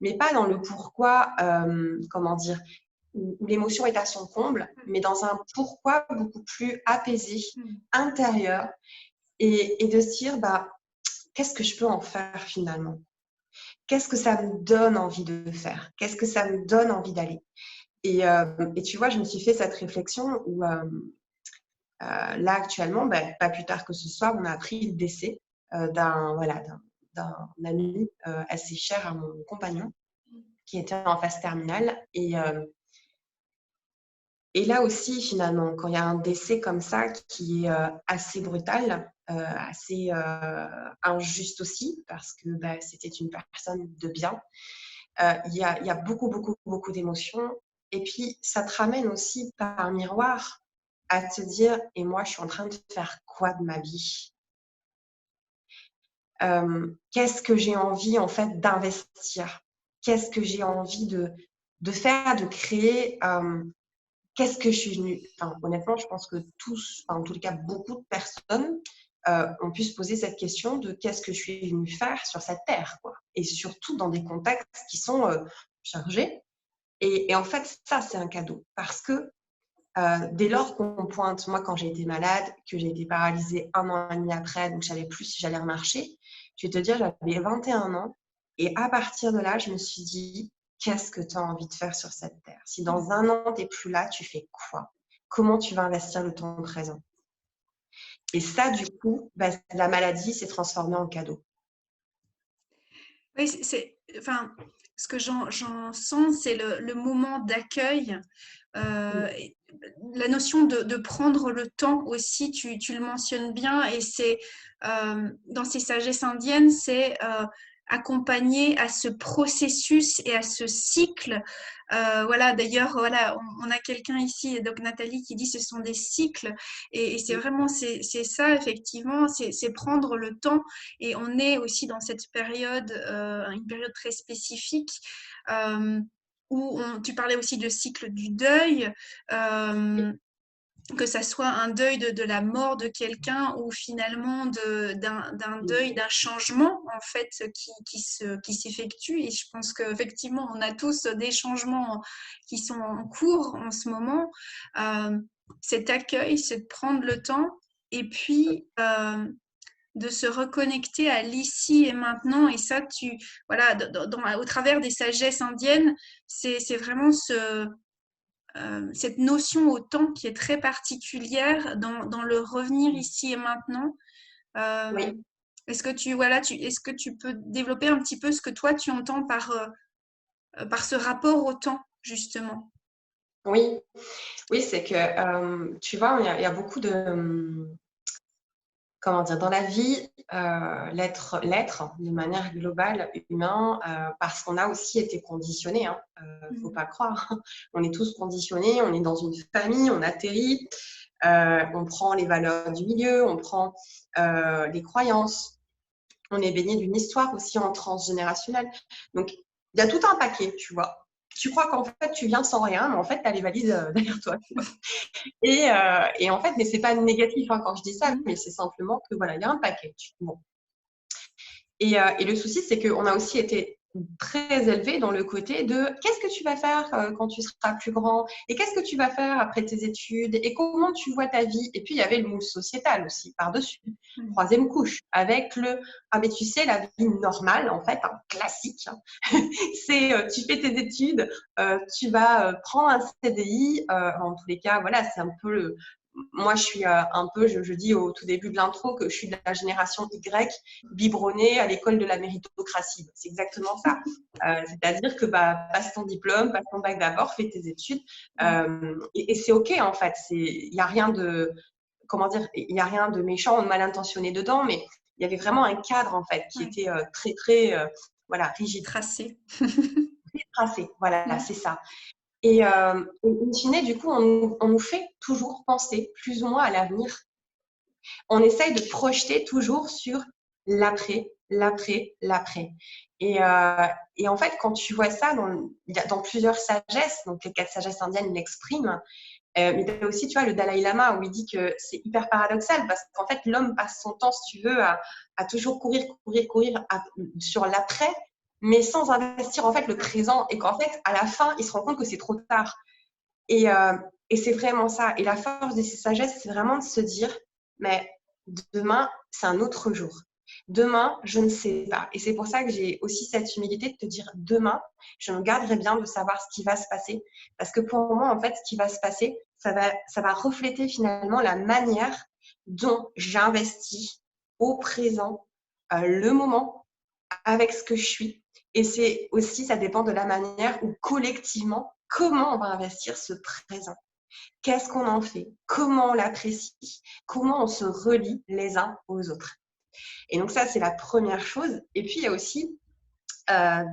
S2: Mais pas dans le pourquoi, comment dire, où l'émotion est à son comble, mais dans un pourquoi beaucoup plus apaisé, intérieur, et de se dire, qu'est-ce que je peux en faire finalement? Qu'est-ce que ça me donne envie de faire? Qu'est-ce que ça me donne envie d'aller? Et tu vois, je me suis fait cette réflexion où Là, actuellement, pas plus tard que ce soir, on a appris le décès d'un ami assez cher à mon compagnon qui était en phase terminale. Et là aussi, finalement, quand il y a un décès comme ça qui est assez brutal, assez injuste aussi, parce que c'était une personne de bien, il y a beaucoup, beaucoup, beaucoup d'émotions. Et puis, ça te ramène aussi par miroir à te dire, et moi, je suis en train de faire quoi de ma vie? Qu'est-ce que j'ai envie, en fait, d'investir? Qu'est-ce que j'ai envie de faire, de créer? Qu'est-ce que je suis venue… Enfin, honnêtement, je pense que tous, en tous les cas, beaucoup de personnes ont pu se poser cette question de qu'est-ce que je suis venue faire sur cette terre, quoi. Et surtout dans des contextes qui sont chargés. Et en fait, ça, c'est un cadeau. Parce que dès lors qu'on pointe, moi, quand j'ai été malade, que j'ai été paralysée 1 an et demi après, donc je ne savais plus si j'allais remarcher, je vais te dire, j'avais 21 ans. Et à partir de là, je me suis dit, qu'est-ce que tu as envie de faire sur cette terre? Si dans 1 an, tu n'es plus là, tu fais quoi? Comment tu vas investir le temps présent? Et ça, du coup, la maladie s'est transformée en cadeau.
S1: Oui, enfin, ce que j'en sens, c'est le moment d'accueil. Et la notion de prendre le temps aussi, tu le mentionnes bien, et c'est dans ces sagesses indiennes, c'est accompagner à ce processus et à ce cycle. Voilà, d'ailleurs, voilà, on a quelqu'un ici, donc Nathalie, qui dit ce sont des cycles, et c'est vraiment c'est ça effectivement, c'est prendre le temps, et on est aussi dans cette période, une période très spécifique. Où tu parlais aussi de cycle du deuil, que ça soit un deuil de la mort de quelqu'un, ou finalement d'un deuil, d'un changement en fait qui s'effectue. Et je pense qu'effectivement, on a tous des changements qui sont en cours en ce moment. Cet accueil, c'est de prendre le temps, et puis de se reconnecter à l'ici et maintenant. Et ça, voilà, au travers des sagesses indiennes, c'est vraiment cette notion au temps qui est très particulière dans le revenir ici et maintenant. Euh,
S2: Oui.
S1: est-ce que tu peux développer un petit peu ce que toi tu entends par ce rapport au temps, justement?
S2: Oui, oui, c'est que, tu vois, il y a beaucoup de… Comment dire, dans la vie, l'être, de manière globale, humain, parce qu'on a aussi été conditionné, hein, faut pas croire. On est tous conditionnés, on est dans une famille, on atterrit, on prend les valeurs du milieu, on prend les croyances, on est baigné d'une histoire aussi en transgénérationnel. Donc, il y a tout un paquet, tu vois. Tu crois qu'en fait, tu viens sans rien, mais en fait, tu as les valises derrière toi. Tu vois. Et en fait, mais c'est pas négatif hein, quand je dis ça, mais c'est simplement que voilà, il y a un package. Bon. Et le souci, c'est qu'on a aussi été très élevé dans le côté de qu'est-ce que tu vas faire quand tu seras plus grand et qu'est-ce que tu vas faire après tes études et comment tu vois ta vie. Et puis, il y avait le moule sociétal aussi par-dessus. Troisième couche, avec le ah, mais tu sais, la vie normale, en fait, un classique, hein, c'est tu fais tes études, tu vas prendre un CDI. En tous les cas, voilà, c'est un peu le. Moi, je suis un peu, je dis au tout début de l'intro que je suis de la génération Y, biberonnée à l'école de la méritocratie. C'est exactement ça. C'est-à-dire que passe ton diplôme, passe ton bac d'abord, fais tes études. Et c'est OK, en fait. Il n'y a rien de, comment dire, il n'y a rien de méchant ou de mal intentionné dedans, mais il y avait vraiment un cadre, en fait, qui était très, très, voilà, rigide.
S1: Tracé.
S2: Tracé, voilà, c'est ça. Et in fine, du coup, on nous fait toujours penser plus ou moins à l'avenir. On essaye de projeter toujours sur l'après, l'après, l'après. Et en fait, quand tu vois ça dans plusieurs sagesses, donc les 4 sagesses indiennes l'expriment, mais tu as aussi, tu vois, le Dalai Lama où il dit que c'est hyper paradoxal parce qu'en fait, l'homme passe son temps, si tu veux, à toujours courir sur l'après, mais sans investir en fait le présent et qu'en fait, à la fin, il se rend compte que c'est trop tard. Et, euh, et c'est vraiment ça. Et la force de ces sagesses, c'est vraiment de se dire, mais demain, c'est un autre jour. Demain, je ne sais pas. Et c'est pour ça que j'ai aussi cette humilité de te dire, demain, je me garderai bien de savoir ce qui va se passer. Parce que pour moi, en fait, ce qui va se passer, ça va refléter finalement la manière dont j'investis au présent, le moment, avec ce que je suis. Et c'est aussi, ça dépend de la manière où collectivement, comment on va investir ce présent. Qu'est-ce qu'on en fait? Comment on l'apprécie? Comment on se relie les uns aux autres? Et donc ça, c'est la première chose. Et puis, il y a aussi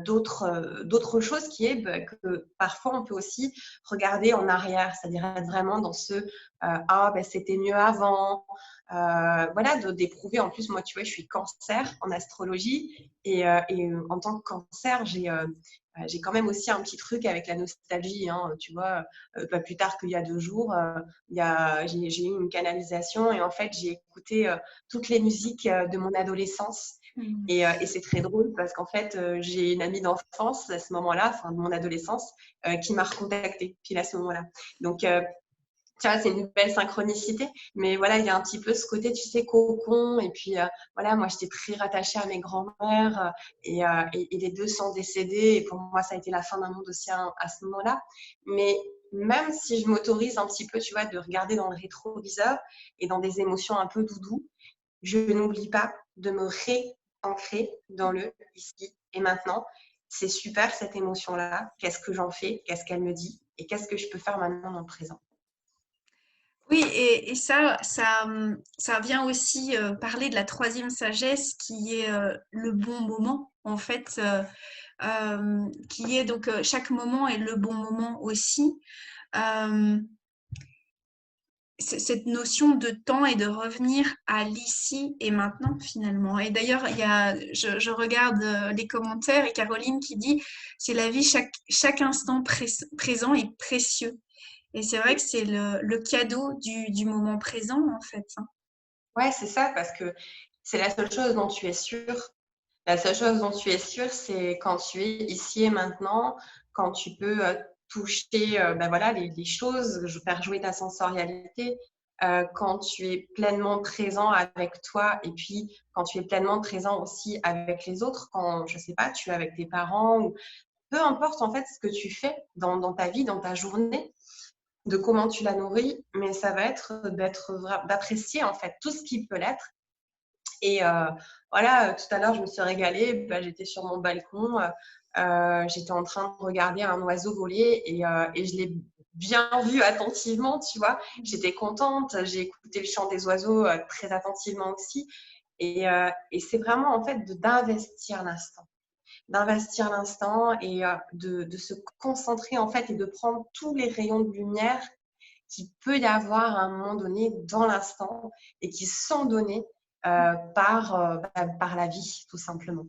S2: d'autres choses qui est que parfois on peut aussi regarder en arrière, c'est-à-dire être vraiment dans ce ah ben c'était mieux avant, voilà, d'éprouver. En plus, moi, tu vois, je suis cancer en astrologie et en tant que cancer, j'ai quand même aussi un petit truc avec la nostalgie, hein, tu vois. Pas plus tard qu'il y a 2 jours, j'ai eu une canalisation et en fait, j'ai écouté toutes les musiques de mon adolescence. Et c'est très drôle parce qu'en fait, j'ai une amie d'enfance à ce moment-là, enfin de mon adolescence, qui m'a recontactée pile à ce moment-là. Donc, tu vois, c'est une belle synchronicité. Mais voilà, il y a un petit peu ce côté, tu sais, cocon. Et puis, voilà, moi, j'étais très rattachée à mes grands-mères et les deux sont décédés. Et pour moi, ça a été la fin d'un monde aussi à ce moment-là. Mais même si je m'autorise un petit peu, tu vois, de regarder dans le rétroviseur et dans des émotions un peu doudou, je n'oublie pas de me réancrer dans le ici et maintenant. C'est super cette émotion-là. Qu'est-ce que j'en fais? Qu'est-ce qu'elle me dit? Et qu'est-ce que je peux faire maintenant dans le présent?
S1: Oui, et ça vient aussi parler de la troisième sagesse qui est le bon moment, en fait, qui est donc chaque moment est le bon moment aussi. Euh, cette notion de temps et de revenir à l'ici et maintenant finalement. Et d'ailleurs, je regarde les commentaires et Caroline qui dit c'est la vie, chaque instant présent est précieux. Et c'est vrai que c'est le cadeau du moment présent en fait, hein.
S2: Ouais, c'est ça, parce que c'est la seule chose dont tu es sûr. La seule chose dont tu es sûr, c'est quand tu es ici et maintenant, quand tu peux toucher ben voilà, les choses, faire jouer ta sensorialité, quand tu es pleinement présent avec toi et puis quand tu es pleinement présent aussi avec les autres, quand, je sais pas, tu es avec tes parents ou peu importe en fait ce que tu fais dans ta vie, dans ta journée, de comment tu la nourris, mais ça va être d'apprécier en fait tout ce qui peut l'être. Et voilà, tout à l'heure, je me suis régalée. Bah, j'étais sur mon balcon, j'étais en train de regarder un oiseau voler et je l'ai bien vu attentivement, tu vois. J'étais contente, j'ai écouté le chant des oiseaux très attentivement aussi. Et c'est vraiment en fait d'investir l'instant. D'investir l'instant et de se concentrer en fait et de prendre tous les rayons de lumière qu'il peut y avoir à un moment donné dans l'instant et qui sont donnés par la vie, tout simplement.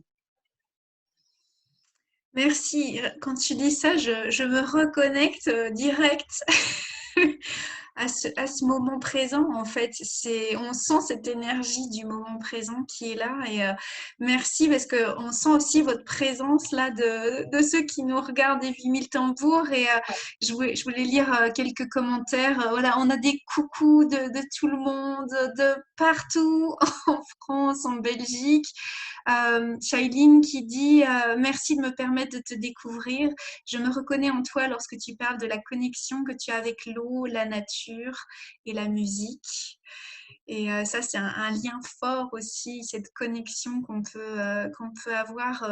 S1: Merci. Quand tu dis ça, je me reconnecte direct à ce moment présent. En fait, on sent cette énergie du moment présent qui est là. Et merci parce que on sent aussi votre présence là de ceux qui nous regardent des 8000 tambours. Et je voulais lire quelques commentaires. Voilà, on a des coucous de tout le monde, de partout en France, en Belgique. Shailene qui dit merci de me permettre de te découvrir. Je me reconnais en toi lorsque tu parles de la connexion que tu as avec l'eau, la nature et la musique. Et ça, c'est un lien fort aussi, cette connexion qu'on peut avoir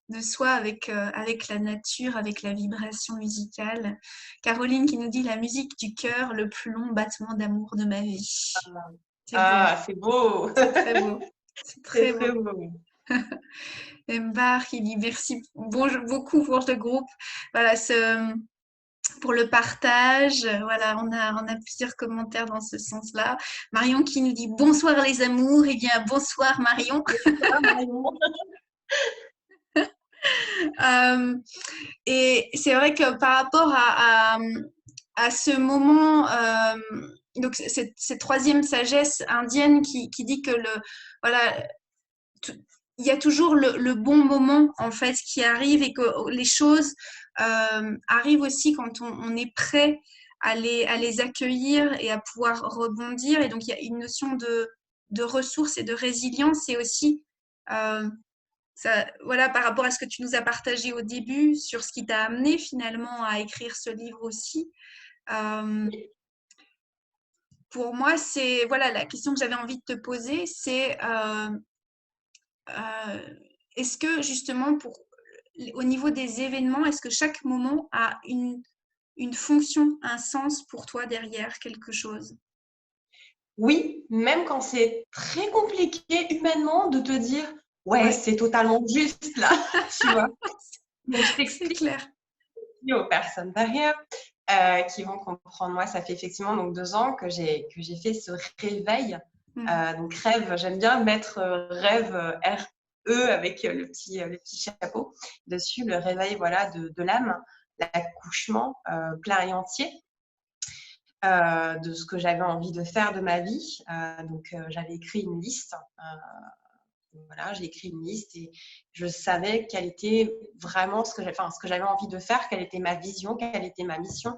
S1: de soi avec la nature, avec la vibration musicale. Caroline qui nous dit la musique du cœur, le plus long battement d'amour de ma vie. C'est beau,
S2: Ah, c'est beau.
S1: c'est très beau, c'est
S2: C'est
S1: très
S2: très
S1: beau.
S2: beau.
S1: Mbar qui dit merci beaucoup pour le groupe. Voilà, pour le partage. Voilà, on a plusieurs commentaires dans ce sens-là. Marion qui nous dit bonsoir les amours. Eh bien, bonsoir Marion.
S2: Bonsoir, Marion.
S1: Euh, et c'est vrai que par rapport à ce moment, donc cette troisième sagesse indienne qui dit que voilà, il y a toujours le bon moment en fait qui arrive et que les choses arrivent aussi quand on est prêt à les accueillir et à pouvoir rebondir. Et donc il y a une notion de ressources et de résilience et aussi ça, voilà, par rapport à ce que tu nous as partagé au début sur ce qui t'a amené finalement à écrire ce livre aussi. pour moi, c'est voilà la question que j'avais envie de te poser, c'est est-ce que justement au niveau des événements, est-ce que chaque moment a une fonction, un sens pour toi derrière quelque chose?
S2: Oui, même quand c'est très compliqué humainement de te dire, ouais,
S1: Ouais,
S2: c'est totalement juste là, tu vois. Donc, je
S1: c'est
S2: t'explique
S1: clair.
S2: aux personnes derrière qui vont comprendre. Moi, ça fait effectivement donc 2 ans que j'ai fait ce réveil.
S1: Mmh.
S2: Donc rêve, j'aime bien mettre rêve R-E avec le petit chapeau dessus, le réveil voilà de l'âme, l'accouchement plein et entier de ce que j'avais envie de faire de ma vie. Donc j'avais écrit une liste. Voilà, j'ai écrit une liste et je savais quel était vraiment ce que j'avais envie de faire, quelle était ma vision, quelle était ma mission,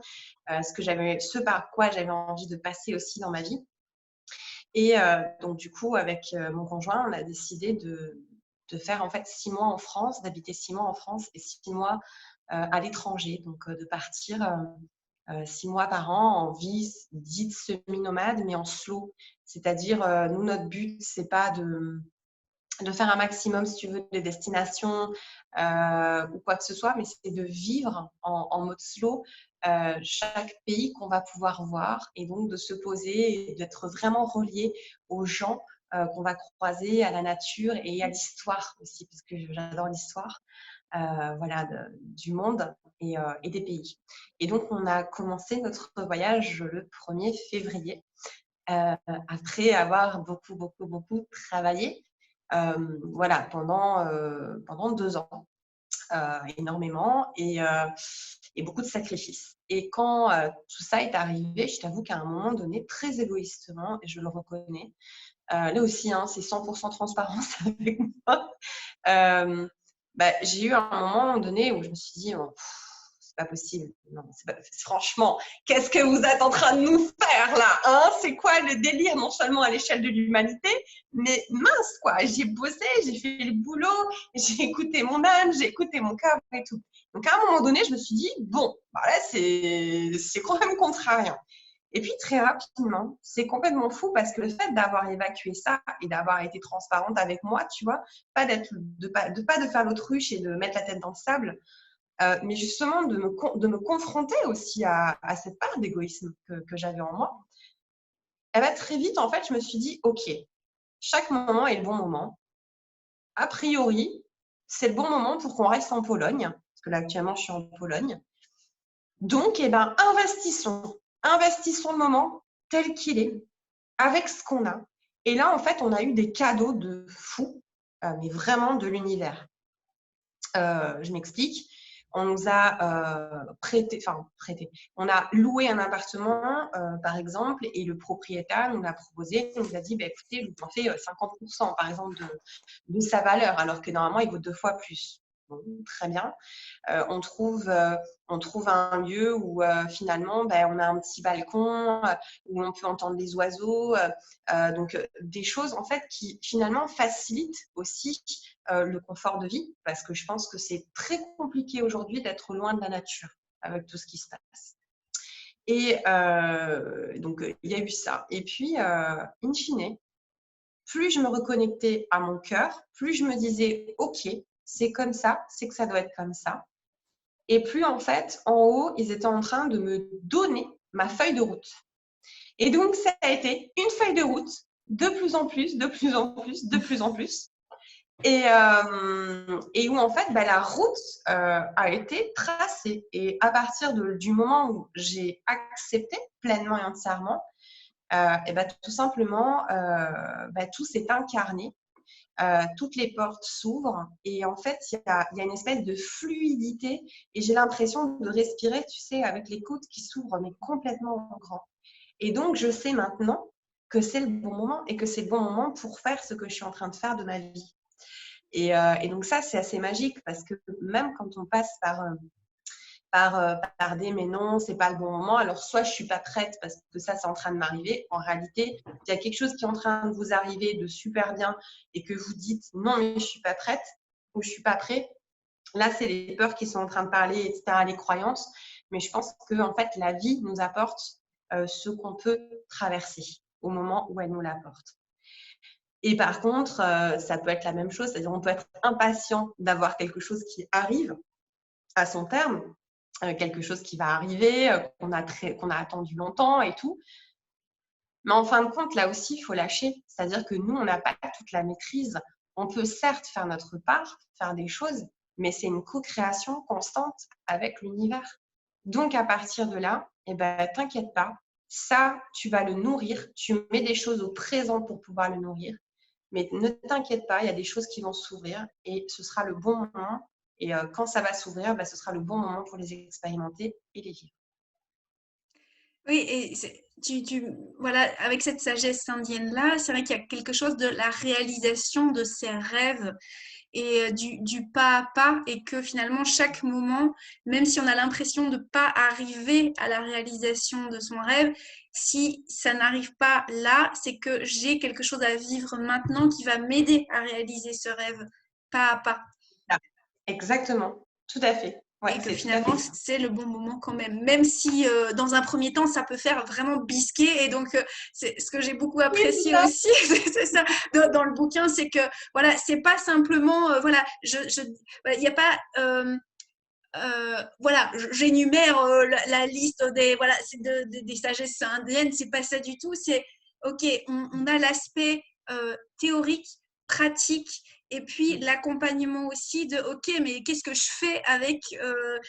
S2: ce par quoi j'avais envie de passer aussi dans ma vie. Et donc du coup, avec mon conjoint, on a décidé de faire en fait 6 mois en France, d'habiter 6 mois en France et 6 mois à l'étranger. Donc de partir 6 mois par an en vie dite semi-nomade, mais en slow. C'est-à-dire, nous, notre but, c'est pas de faire un maximum, si tu veux, de destinations ou quoi que ce soit, mais c'est de vivre en mode slow chaque pays qu'on va pouvoir voir et donc de se poser et d'être vraiment relié aux gens qu'on va croiser, à la nature et à l'histoire aussi, parce que j'adore l'histoire voilà, du monde et des pays. Et donc, on a commencé notre voyage le 1er février après avoir beaucoup, beaucoup, beaucoup travaillé voilà, pendant 2 ans, énormément et beaucoup de sacrifices. Et quand tout ça est arrivé, je t'avoue qu'à un moment donné, très égoïstement, et je le reconnais, là aussi, hein, c'est 100% transparence avec moi, j'ai eu un moment donné où je me suis dit, oh, c'est pas possible. Non, franchement, qu'est-ce que vous êtes en train de nous faire là hein? C'est quoi le délire, non seulement à l'échelle de l'humanité, mais mince quoi. J'ai bossé, j'ai fait le boulot, j'ai écouté mon âme, j'ai écouté mon cœur et tout. Donc à un moment donné, je me suis dit, bon, bah là, c'est quand même contrariant. Et puis très rapidement, c'est complètement fou parce que le fait d'avoir évacué ça et d'avoir été transparente avec moi, tu vois, pas de faire l'autruche et de mettre la tête dans le sable, mais justement de me confronter aussi à cette part d'égoïsme que j'avais en moi. Et bien, très vite, en fait, je me suis dit, OK, chaque moment est le bon moment. A priori, c'est le bon moment pour qu'on reste en Pologne, parce que là, actuellement, je suis en Pologne. Donc, eh ben, investissons le moment tel qu'il est, avec ce qu'on a. Et là, en fait, on a eu des cadeaux de fou, mais vraiment de l'univers. Je m'explique. On nous a prêté. On a loué un appartement, par exemple, et le propriétaire nous l'a proposé. Il nous a dit, bah, écoutez, je vous en fais 50%, par exemple, de sa valeur, alors que normalement, il vaut 2 fois plus. Bon, très bien. On trouve un lieu où finalement on a un petit balcon où on peut entendre les oiseaux donc des choses en fait qui finalement facilitent aussi le confort de vie parce que je pense que c'est très compliqué aujourd'hui d'être loin de la nature avec tout ce qui se passe et donc il y a eu ça et puis in fine plus je me reconnectais à mon cœur plus je me disais ok c'est comme ça c'est que ça doit être comme ça. Et plus, en fait, en haut, ils étaient en train de me donner ma feuille de route. Et donc, ça a été une feuille de route, de plus en plus, de plus en plus, de plus en plus. Et où, en fait, la route a été tracée. Et à partir du moment où j'ai accepté pleinement et entièrement, tout simplement, tout s'est incarné. Toutes les portes s'ouvrent et en fait, il y a une espèce de fluidité et j'ai l'impression de respirer, tu sais, avec les côtes qui s'ouvrent, mais complètement grand. Et donc, je sais maintenant que c'est le bon moment et que c'est le bon moment pour faire ce que je suis en train de faire de ma vie. Et donc, ça, c'est assez magique parce que même quand on passe par des mais non, c'est pas le bon moment. Alors, soit je suis pas prête parce que ça, c'est en train de m'arriver. En réalité, il y a quelque chose qui est en train de vous arriver de super bien et que vous dites non, mais je suis pas prête ou je suis pas prêt. Là, c'est les peurs qui sont en train de parler, etc., les croyances. Mais je pense que en fait, la vie nous apporte ce qu'on peut traverser au moment où elle nous l'apporte. Et par contre, ça peut être la même chose, c'est-à-dire on peut être impatient d'avoir quelque chose qui arrive à son terme, quelque chose qui va arriver, qu'on a attendu longtemps et tout. Mais en fin de compte, là aussi, il faut lâcher. C'est-à-dire que nous, on n'a pas toute la maîtrise. On peut certes faire notre part, faire des choses, mais c'est une co-création constante avec l'univers. Donc, à partir de là, eh ben, t'inquiète pas, ça, tu vas le nourrir. Tu mets des choses au présent pour pouvoir le nourrir. Mais ne t'inquiète pas, il y a des choses qui vont s'ouvrir et ce sera le bon moment. Et quand ça va s'ouvrir, ben, ce sera le bon moment pour les expérimenter et les vivre.
S1: Oui, et voilà, avec cette sagesse indienne-là, c'est vrai qu'il y a quelque chose de la réalisation de ses rêves et du pas à pas, et que finalement, chaque moment, même si on a l'impression de ne pas arriver à la réalisation de son rêve, si ça n'arrive pas là, c'est que j'ai quelque chose à vivre maintenant qui va m'aider à réaliser ce rêve pas à pas.
S2: Là. Exactement, tout à fait. Ouais,
S1: Et que
S2: c'est tout à fait
S1: finalement,
S2: ça.
S1: c'est le bon moment quand même. Même si, dans un premier temps, ça peut faire vraiment bisquer. Et donc, c'est ce que j'ai beaucoup
S2: Oui, c'est
S1: apprécié
S2: ça.
S1: aussi, c'est ça, dans le bouquin, c'est que, voilà, c'est pas simplement, voilà, il n'y a pas, voilà, j'énumère la liste voilà, des sagesses indiennes, c'est pas ça du tout. C'est, ok, on a l'aspect théorique, pratique, et puis l'accompagnement aussi de, ok, mais qu'est-ce que je fais avec,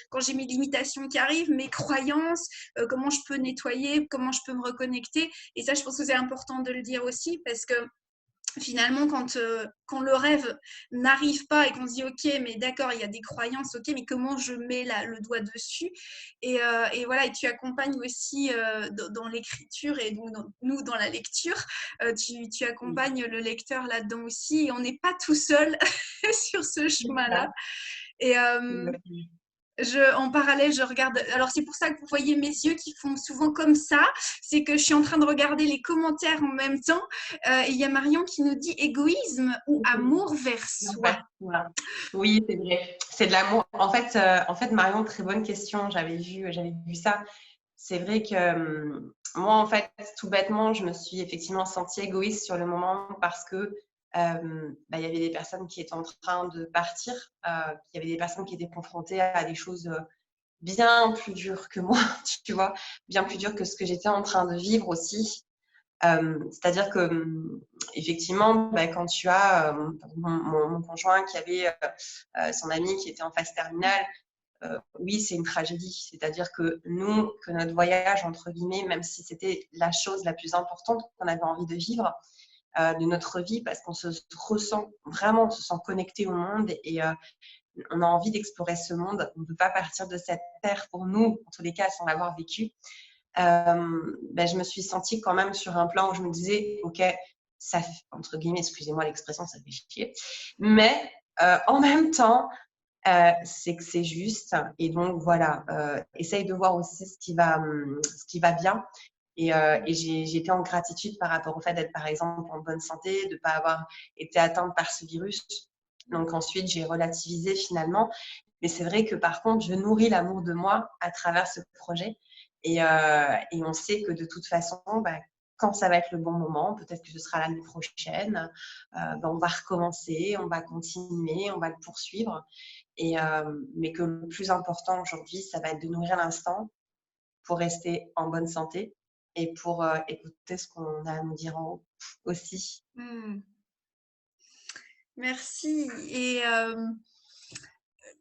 S1: quand j'ai mes limitations qui arrivent, mes croyances, comment je peux nettoyer, comment je peux me reconnecter. Et ça, je pense que c'est important de le dire aussi, parce que finalement, quand le rêve n'arrive pas et qu'on se dit ok, mais d'accord, il y a des croyances, ok, mais comment je mets le doigt dessus, et voilà, et tu accompagnes aussi dans l'écriture, et donc nous dans la lecture, tu
S2: Oui,
S1: accompagnes le lecteur là-dedans aussi, et on n'est pas tout seul sur ce
S2: c'est ça.
S1: chemin-là. Et
S2: Exactement.
S1: en parallèle, je regarde. Alors, c'est pour ça que vous voyez mes yeux qui font souvent comme ça. C'est que je suis en train de regarder les commentaires en même temps. Et il y a Marion qui nous dit égoïsme ou amour vers
S2: Ouais,
S1: soi.
S2: voilà. Oui, c'est vrai. C'est de l'amour. En fait, Marion, très bonne question. J'avais vu ça. C'est vrai que moi, en fait, tout bêtement, je me suis effectivement sentie égoïste sur le moment parce que il y avait des personnes qui étaient en train de partir. Il y avait des personnes qui étaient confrontées à des choses bien plus dures que moi, tu vois, bien plus dures que ce que j'étais en train de vivre aussi. C'est-à-dire que effectivement, quand tu as mon conjoint qui avait son ami qui était en phase terminale, oui, c'est une tragédie. C'est-à-dire que nous, que notre voyage, entre guillemets, même si c'était la chose la plus importante qu'on avait envie de vivre de notre vie, parce qu'on se ressent vraiment, on se sent connecté au monde et on a envie d'explorer ce monde. On ne peut pas partir de cette terre pour nous, en tous les cas, sans l'avoir vécu. Je me suis sentie quand même sur un plan où je me disais, ok, ça fait, entre guillemets, excusez-moi l'expression, ça fait chier, mais en même temps, c'est que c'est juste. Et donc voilà, essaye de voir aussi ce qui va bien. Et j'ai été en gratitude par rapport au fait d'être, par exemple, en bonne santé, de ne pas avoir été atteinte par ce virus. Donc ensuite, j'ai relativisé finalement. Mais c'est vrai que par contre, je nourris l'amour de moi à travers ce projet. Et on sait que de toute façon, quand ça va être le bon moment, peut-être que ce sera l'année prochaine, on va recommencer, on va continuer, on va le poursuivre. Mais que le plus important aujourd'hui, ça va être de nourrir l'instant pour rester en bonne santé et pour écouter ce qu'on a à nous dire en haut aussi.
S1: Hmm. Merci. Et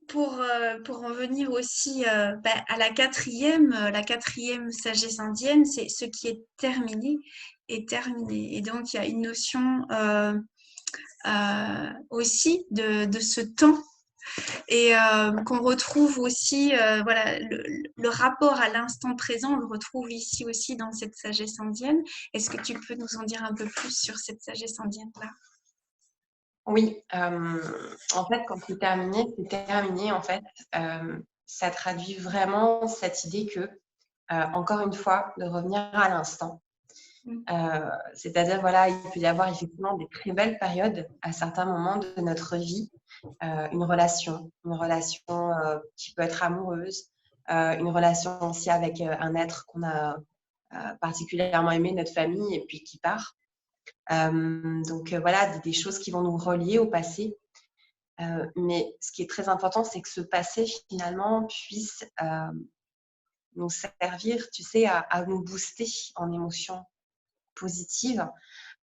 S1: pour en venir aussi à la quatrième sagesse indienne, c'est ce qui est terminé est terminé. Et donc, il y a une notion aussi de ce temps, et qu'on retrouve aussi, voilà, le rapport à l'instant présent, on le retrouve ici aussi dans cette sagesse indienne. Est-ce que tu peux nous en dire un peu plus sur cette sagesse indienne-là?
S2: Oui, en fait, quand c'est terminé, en fait, ça traduit vraiment cette idée que, encore une fois, de revenir à l'instant. C'est-à-dire, voilà, il peut y avoir effectivement des très belles périodes à certains moments de notre vie, une relation qui peut être amoureuse, une relation aussi avec un être qu'on a particulièrement aimé, notre famille, et puis qui part. Donc voilà, des choses qui vont nous relier au passé. Mais ce qui est très important, c'est que ce passé, finalement, puisse nous servir, tu sais, à nous booster en émotions positives.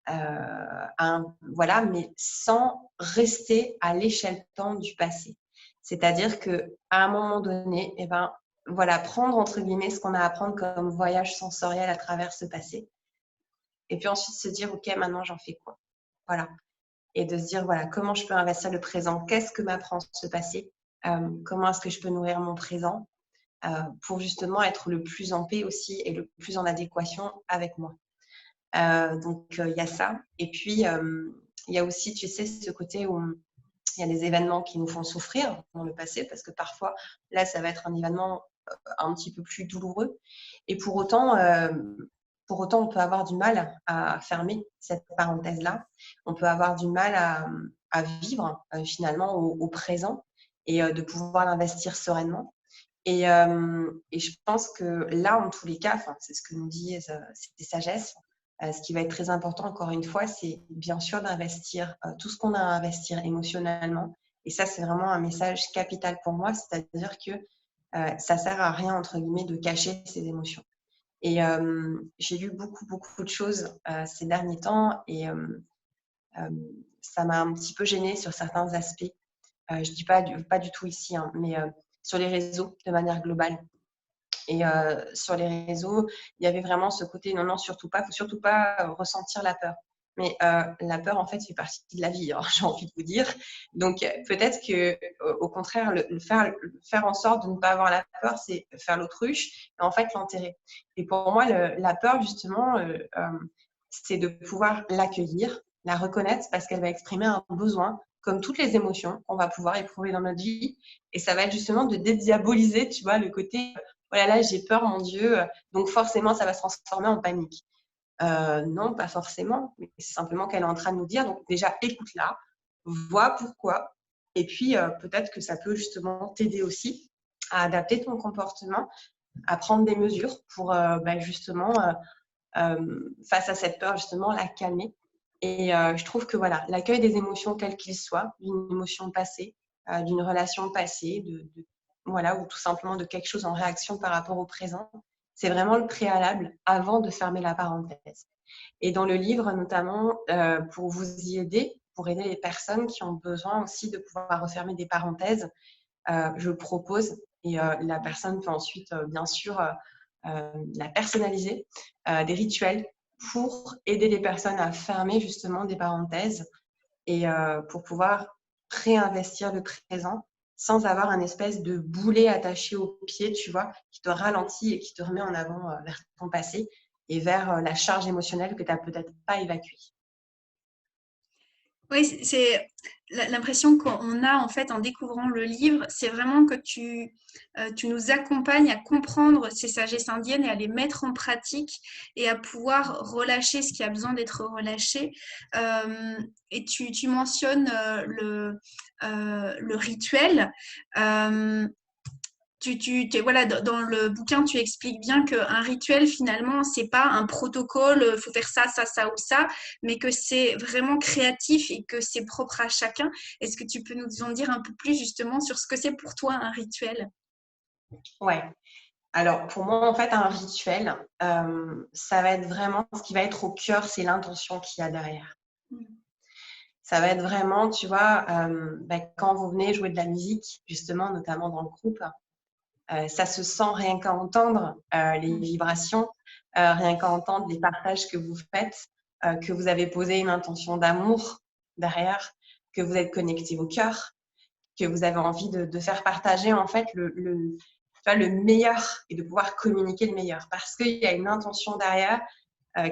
S2: Voilà, mais sans rester à l'échelle temps du passé. C'est-à-dire qu'à un moment donné, eh ben, voilà, prendre entre guillemets ce qu'on a à prendre comme voyage sensoriel à travers ce passé. Et puis ensuite se dire, OK, maintenant j'en fais quoi? Voilà. Et de se dire, voilà, comment je peux investir le présent? Qu'est-ce que m'apprend ce passé? Comment est-ce que je peux nourrir mon présent pour justement être le plus en paix aussi et le plus en adéquation avec moi. Donc, il y a ça. Et puis, il y a aussi, tu sais, ce côté où il y a des événements qui nous font souffrir dans le passé, parce que parfois, là, ça va être un événement un petit peu plus douloureux. Et pour autant, on peut avoir du mal à fermer cette parenthèse-là. On peut avoir du mal à vivre finalement au présent et de pouvoir l'investir sereinement. Et je pense que là, en tous les cas, c'est ce que nous dit ces sagesses, ce qui va être très important, encore une fois, c'est bien sûr d'investir tout ce qu'on a à investir émotionnellement. Et ça, c'est vraiment un message capital pour moi, c'est-à-dire que ça sert à rien, entre guillemets, de cacher ses émotions. Et j'ai lu beaucoup de choses ces derniers temps et ça m'a un petit peu gênée sur certains aspects. Je ne dis pas du tout ici, hein, mais sur les réseaux de manière globale. Et sur les réseaux, il y avait vraiment ce côté non, surtout pas, il ne faut surtout pas ressentir la peur. Mais la peur, en fait, fait partie de la vie, hein, j'ai envie de vous dire. Donc, peut-être qu'au contraire, faire en sorte de ne pas avoir la peur, c'est faire l'autruche et en fait l'enterrer. Et pour moi, la peur, justement, c'est de pouvoir l'accueillir, la reconnaître parce qu'elle va exprimer un besoin, comme toutes les émotions qu'on va pouvoir éprouver dans notre vie. Et ça va être justement de dédiaboliser, tu vois, le côté oh là là, j'ai peur, mon Dieu, donc forcément, ça va se transformer en panique. Non, pas forcément, mais c'est simplement qu'elle est en train de nous dire, donc déjà, écoute-la, vois pourquoi, et puis peut-être que ça peut justement t'aider aussi à adapter ton comportement, à prendre des mesures pour justement, face à cette peur, justement, la calmer. Et je trouve que voilà, l'accueil des émotions, quelles qu'ils soient, d'une émotion passée, d'une relation passée, voilà, ou tout simplement de quelque chose en réaction par rapport au présent, c'est vraiment le préalable avant de fermer la parenthèse. Et dans le livre, notamment, pour vous y aider, pour aider les personnes qui ont besoin aussi de pouvoir refermer des parenthèses, je propose, et la personne peut ensuite, bien sûr, la personnaliser, des rituels pour aider les personnes à fermer justement des parenthèses et pour pouvoir réinvestir le présent sans avoir un espèce de boulet attaché au pied, tu vois, qui te ralentit et qui te remet en avant vers ton passé et vers la charge émotionnelle que tu n'as peut-être pas évacuée.
S1: Oui, c'est l'impression qu'on a en fait en découvrant le livre, c'est vraiment que tu nous accompagnes à comprendre ces sagesses indiennes et à les mettre en pratique et à pouvoir relâcher ce qui a besoin d'être relâché. Et tu mentionnes le rituel. Voilà, dans le bouquin, tu expliques bien qu'un rituel, finalement, c'est pas un protocole, il faut faire ça, ça, ça ou ça, mais que c'est vraiment créatif et que c'est propre à chacun. Est-ce que tu peux nous en dire un peu plus justement sur ce que c'est pour toi un rituel?
S2: Ouais. Alors, pour moi, en fait, un rituel, ça va être vraiment ce qui va être au cœur, c'est l'intention qu'il y a derrière. Ça va être vraiment, tu vois, quand vous venez jouer de la musique, justement, notamment dans le groupe, ça se sent rien qu'à entendre les vibrations, rien qu'à entendre les partages que vous faites, que vous avez posé une intention d'amour derrière, que vous êtes connecté au cœur, que vous avez envie de faire partager en fait tu vois, le meilleur et de pouvoir communiquer le meilleur parce qu'il y a une intention derrière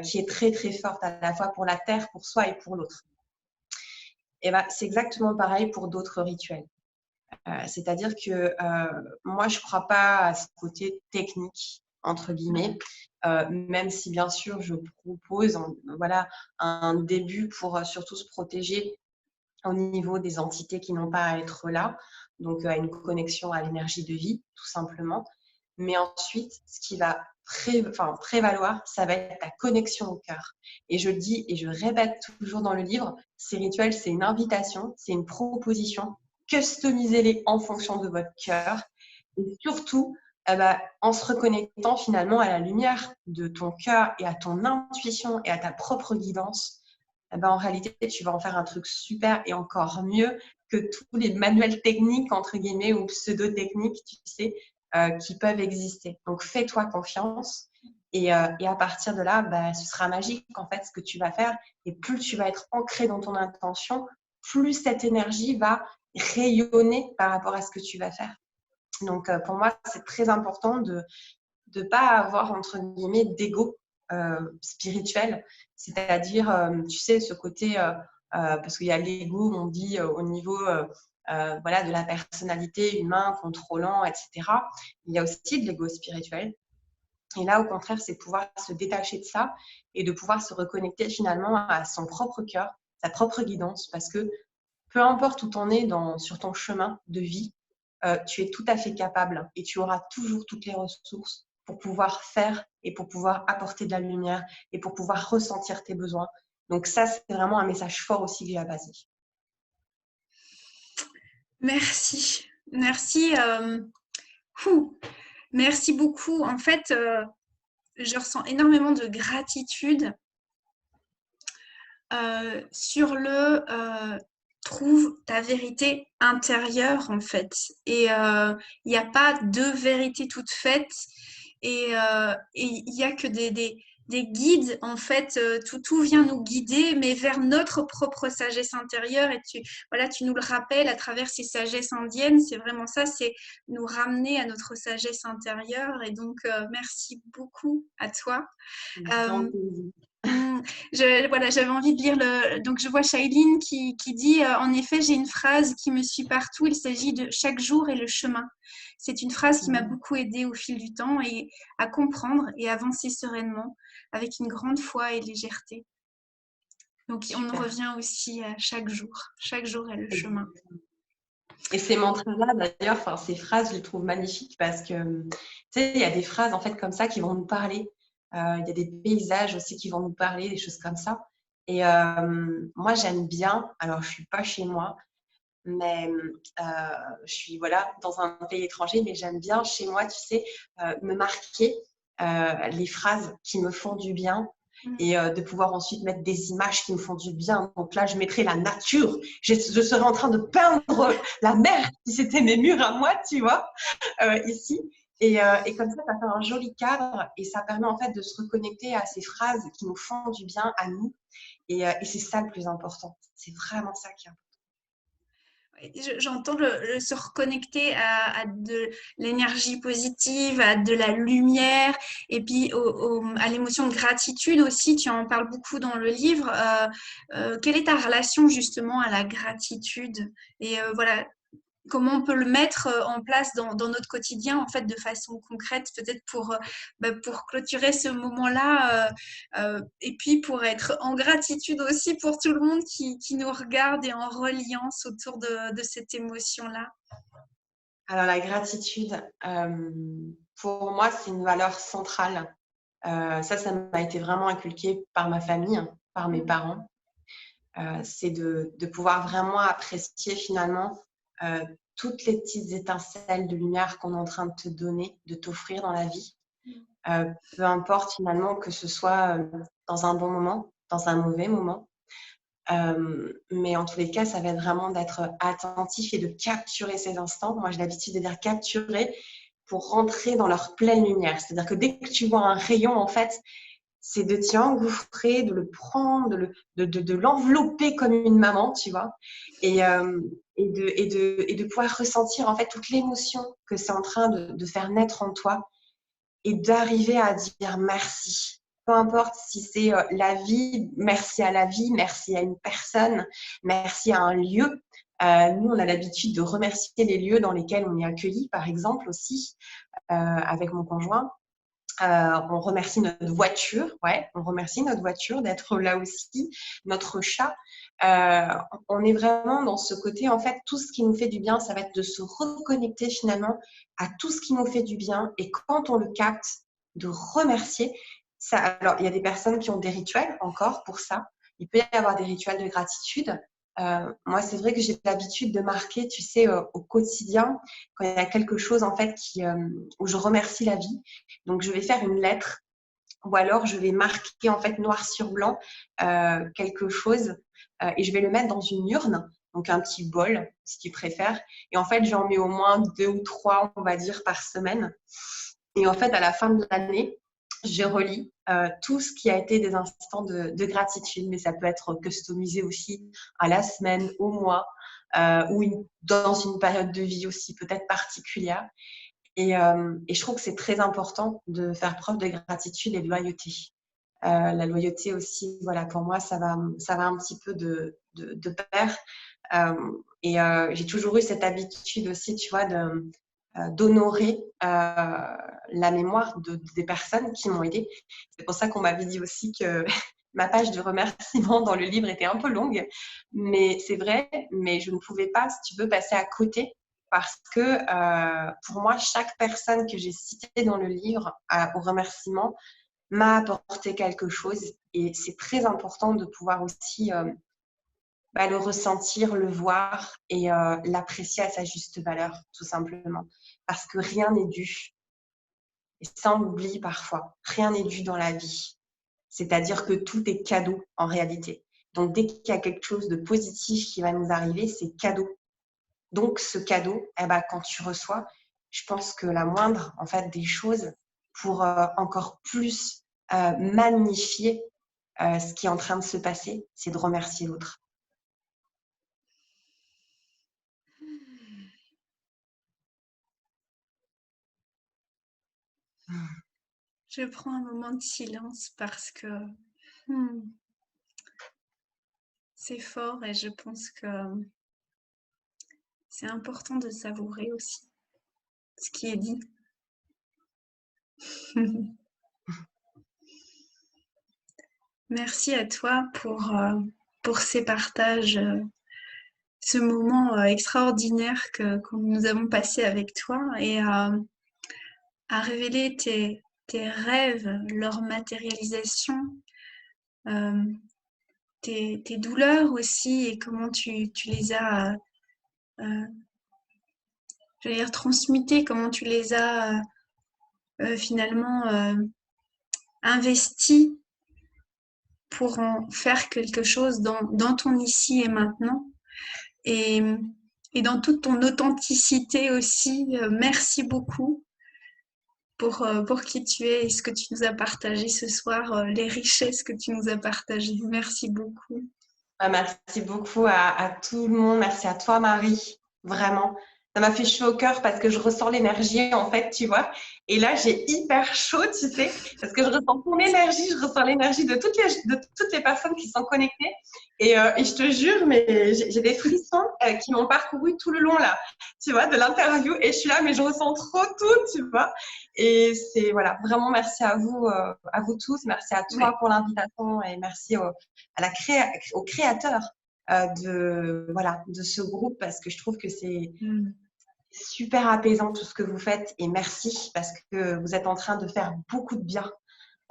S2: qui est très très forte à la fois pour la terre, pour soi et pour l'autre. Et ben, c'est exactement pareil pour d'autres rituels. C'est-à-dire que moi, je ne crois pas à ce côté technique, entre guillemets, même si bien sûr, je propose voilà, un début pour surtout se protéger au niveau des entités qui n'ont pas à être là, donc à une connexion à l'énergie de vie, tout simplement. Mais ensuite, ce qui va prévaloir, ça va être ta connexion au cœur. Et je le dis et je le répète toujours dans le livre, ces rituels, c'est une invitation, c'est une proposition. Customisez-les en fonction de votre cœur. Et surtout, en se reconnectant finalement à la lumière de ton cœur et à ton intuition et à ta propre guidance, en réalité, tu vas en faire un truc super et encore mieux que tous les manuels techniques, entre guillemets, ou pseudo-techniques, tu sais, qui peuvent exister. Donc, fais-toi confiance et à partir de là, ce sera magique, en fait, ce que tu vas faire. Et plus tu vas être ancré dans ton intention, plus cette énergie va rayonner par rapport à ce que tu vas faire. Donc, pour moi, c'est très important de ne pas avoir, entre guillemets, d'ego spirituel. C'est-à-dire, tu sais, ce côté, parce qu'il y a l'ego, on dit au niveau voilà, de la personnalité humain, contrôlant, etc. Il y a aussi de l'ego spirituel. Et là, au contraire, c'est pouvoir se détacher de ça et de pouvoir se reconnecter finalement à son propre cœur, sa propre guidance, parce que peu importe où tu en es sur ton chemin de vie, tu es tout à fait capable et tu auras toujours toutes les ressources pour pouvoir faire et pour pouvoir apporter de la lumière et pour pouvoir ressentir tes besoins. Donc ça, c'est vraiment un message fort aussi que j'ai à passer.
S1: Merci. Merci. Merci beaucoup. En fait, je ressens énormément de gratitude sur le trouve ta vérité intérieure en fait. Et il n'y a pas de vérité toute faite. Et il n'y a que des guides en fait. Tout vient nous guider, mais vers notre propre sagesse intérieure. Et tu nous le rappelles à travers ces sagesses indiennes. C'est vraiment ça, c'est nous ramener à notre sagesse intérieure. Et donc, merci beaucoup à toi. Voilà, j'avais envie de lire donc je vois Shailene qui dit en effet, j'ai une phrase qui me suit partout. Il s'agit de chaque jour est le chemin. C'est une phrase qui m'a beaucoup aidée au fil du temps et à comprendre et avancer sereinement avec une grande foi et légèreté. Donc on en revient aussi à chaque jour. Chaque jour est le chemin.
S2: Et ces mantras-là, d'ailleurs, ces phrases, je les trouve magnifiques parce que, tu sais, il y a des phrases en fait comme ça qui vont nous parler. Il y a des paysages aussi qui vont nous parler, des choses comme ça. Et moi, j'aime bien. Alors, je suis pas chez moi, mais je suis voilà dans un pays étranger, mais j'aime bien chez moi, tu sais, me marquer les phrases qui me font du bien et de pouvoir ensuite mettre des images qui me font du bien. Donc là, je mettrai la nature. Je serais en train de peindre la mer si c'était mes murs à moi, tu vois, ici. Et comme ça fait un joli cadre et ça permet en fait de se reconnecter à ces phrases qui nous font du bien à nous. Et c'est ça le plus important. C'est vraiment ça qui est important.
S1: J'entends se reconnecter à de l'énergie positive, à de la lumière, et puis à l'émotion de gratitude aussi. Tu en parles beaucoup dans le livre. Quelle est ta relation justement à la gratitude? Et voilà, comment on peut le mettre en place dans notre quotidien en fait de façon concrète, peut-être pour clôturer ce moment-là et puis pour être en gratitude aussi pour tout le monde qui nous regarde et en reliance autour de cette émotion-là.
S2: Alors la gratitude, pour moi, c'est une valeur centrale. Ça m'a été vraiment inculqué par ma famille, par mes parents. C'est de pouvoir vraiment apprécier finalement toutes les petites étincelles de lumière qu'on est en train de te donner, de t'offrir dans la vie. Peu importe finalement que ce soit dans un bon moment, dans un mauvais moment. Mais en tous les cas, ça va être vraiment d'être attentif et de capturer ces instants. Moi, j'ai l'habitude de dire capturer pour rentrer dans leur pleine lumière. C'est-à-dire que dès que tu vois un rayon, en fait, c'est de t'y engouffrer, de le prendre, de l'envelopper comme une maman, tu vois, et de pouvoir ressentir en fait toute l'émotion que c'est en train de faire naître en toi et d'arriver à dire merci. Peu importe si c'est la vie, merci à la vie, merci à une personne, merci à un lieu. Nous, on a l'habitude de remercier les lieux dans lesquels on est accueilli, par exemple aussi, avec mon conjoint. On remercie notre voiture, on remercie notre voiture d'être là aussi, notre chat. On est vraiment dans ce côté, en fait, tout ce qui nous fait du bien, ça va être de se reconnecter finalement à tout ce qui nous fait du bien. Et quand on le capte, de remercier. Ça, alors, il y a des personnes qui ont des rituels encore pour ça. Il peut y avoir des rituels de gratitude. Moi, c'est vrai que j'ai l'habitude de marquer, tu sais, au quotidien, quand il y a quelque chose en fait où je remercie la vie. Donc, je vais faire une lettre ou alors je vais marquer en fait noir sur blanc quelque chose et je vais le mettre dans une urne, donc un petit bol si tu préfères. Et en fait, j'en mets au moins 2 ou 3, on va dire, par semaine. Et en fait, à la fin de l'année, je relis tout ce qui a été des instants de gratitude, mais ça peut être customisé aussi à la semaine, au mois, dans une période de vie aussi peut-être particulière. Et je trouve que c'est très important de faire preuve de gratitude et de loyauté. La loyauté aussi, voilà, pour moi, ça va un petit peu de pair. J'ai toujours eu cette habitude aussi, tu vois, d'honorer la mémoire des personnes qui m'ont aidée. C'est pour ça qu'on m'avait dit aussi que ma page de remerciements dans le livre était un peu longue, mais c'est vrai, mais je ne pouvais pas, si tu veux, passer à côté parce que pour moi, chaque personne que j'ai citée dans le livre au remerciement m'a apporté quelque chose et c'est très important de pouvoir aussi le ressentir, le voir et l'apprécier à sa juste valeur, tout simplement. Parce que rien n'est dû. Et ça, on l'oublie parfois. Rien n'est dû dans la vie. C'est-à-dire que tout est cadeau en réalité. Donc, dès qu'il y a quelque chose de positif qui va nous arriver, c'est cadeau. Donc, ce cadeau, quand tu reçois, je pense que la moindre en fait, des choses pour encore plus magnifier ce qui est en train de se passer, c'est de remercier l'autre.
S1: Je prends un moment de silence parce que c'est fort et je pense que c'est important de savourer aussi ce qui est dit. Merci à toi pour ces partages, ce moment extraordinaire que nous avons passé avec toi et à révéler tes rêves, leur matérialisation, tes douleurs aussi et comment tu les as j'allais dire transmutées, comment tu les as finalement investies pour en faire quelque chose dans ton ici et maintenant. Et, et dans toute ton authenticité aussi, merci beaucoup pour qui tu es et ce que tu nous as partagé ce soir, les richesses que tu nous as partagées. Merci beaucoup.
S2: Merci beaucoup à tout le monde. Merci à toi, Marie. Vraiment. Ça m'a fait chaud au cœur parce que je ressens l'énergie, en fait, tu vois. Et là, j'ai hyper chaud, tu sais, parce que je ressens ton énergie, je ressens l'énergie de toutes les personnes qui sont connectées. Et je te jure, mais j'ai des frissons qui m'ont parcouru tout le long, là, tu vois, de l'interview. Et je suis là, mais je ressens trop tout, tu vois. Et c'est, voilà, vraiment merci à vous tous. Merci à toi pour l'invitation et merci au créateur de ce groupe parce que je trouve que c'est super apaisant tout ce que vous faites et merci parce que vous êtes en train de faire beaucoup de bien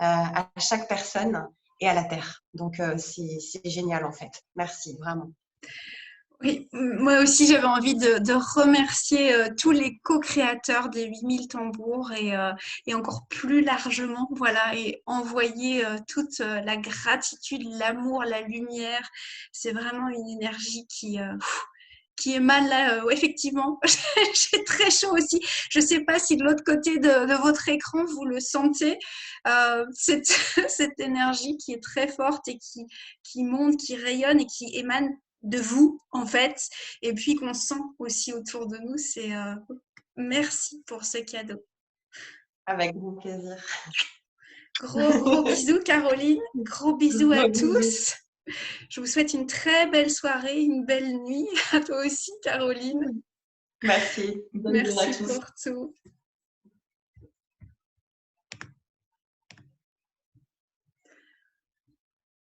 S2: à chaque personne et à la Terre. Donc, c'est génial en fait. Merci, vraiment.
S1: Oui, moi aussi j'avais envie de remercier tous les co-créateurs des 8000 tambours et encore plus largement, voilà, et envoyer toute la gratitude, l'amour, la lumière. C'est vraiment une énergie qui émane là, effectivement. J'ai très chaud aussi. Je ne sais pas si de l'autre côté de votre écran, vous le sentez, cette énergie qui est très forte et qui monte, qui rayonne et qui émane de vous, en fait, et puis qu'on sent aussi autour de nous. C'est merci pour ce cadeau.
S2: Avec grand plaisir.
S1: Gros bisous, Caroline. Gros bisous à tous. Je vous souhaite une très belle soirée, une belle nuit. À toi aussi, Caroline.
S2: Merci. Bonne nuit à tous.
S1: Merci pour tout.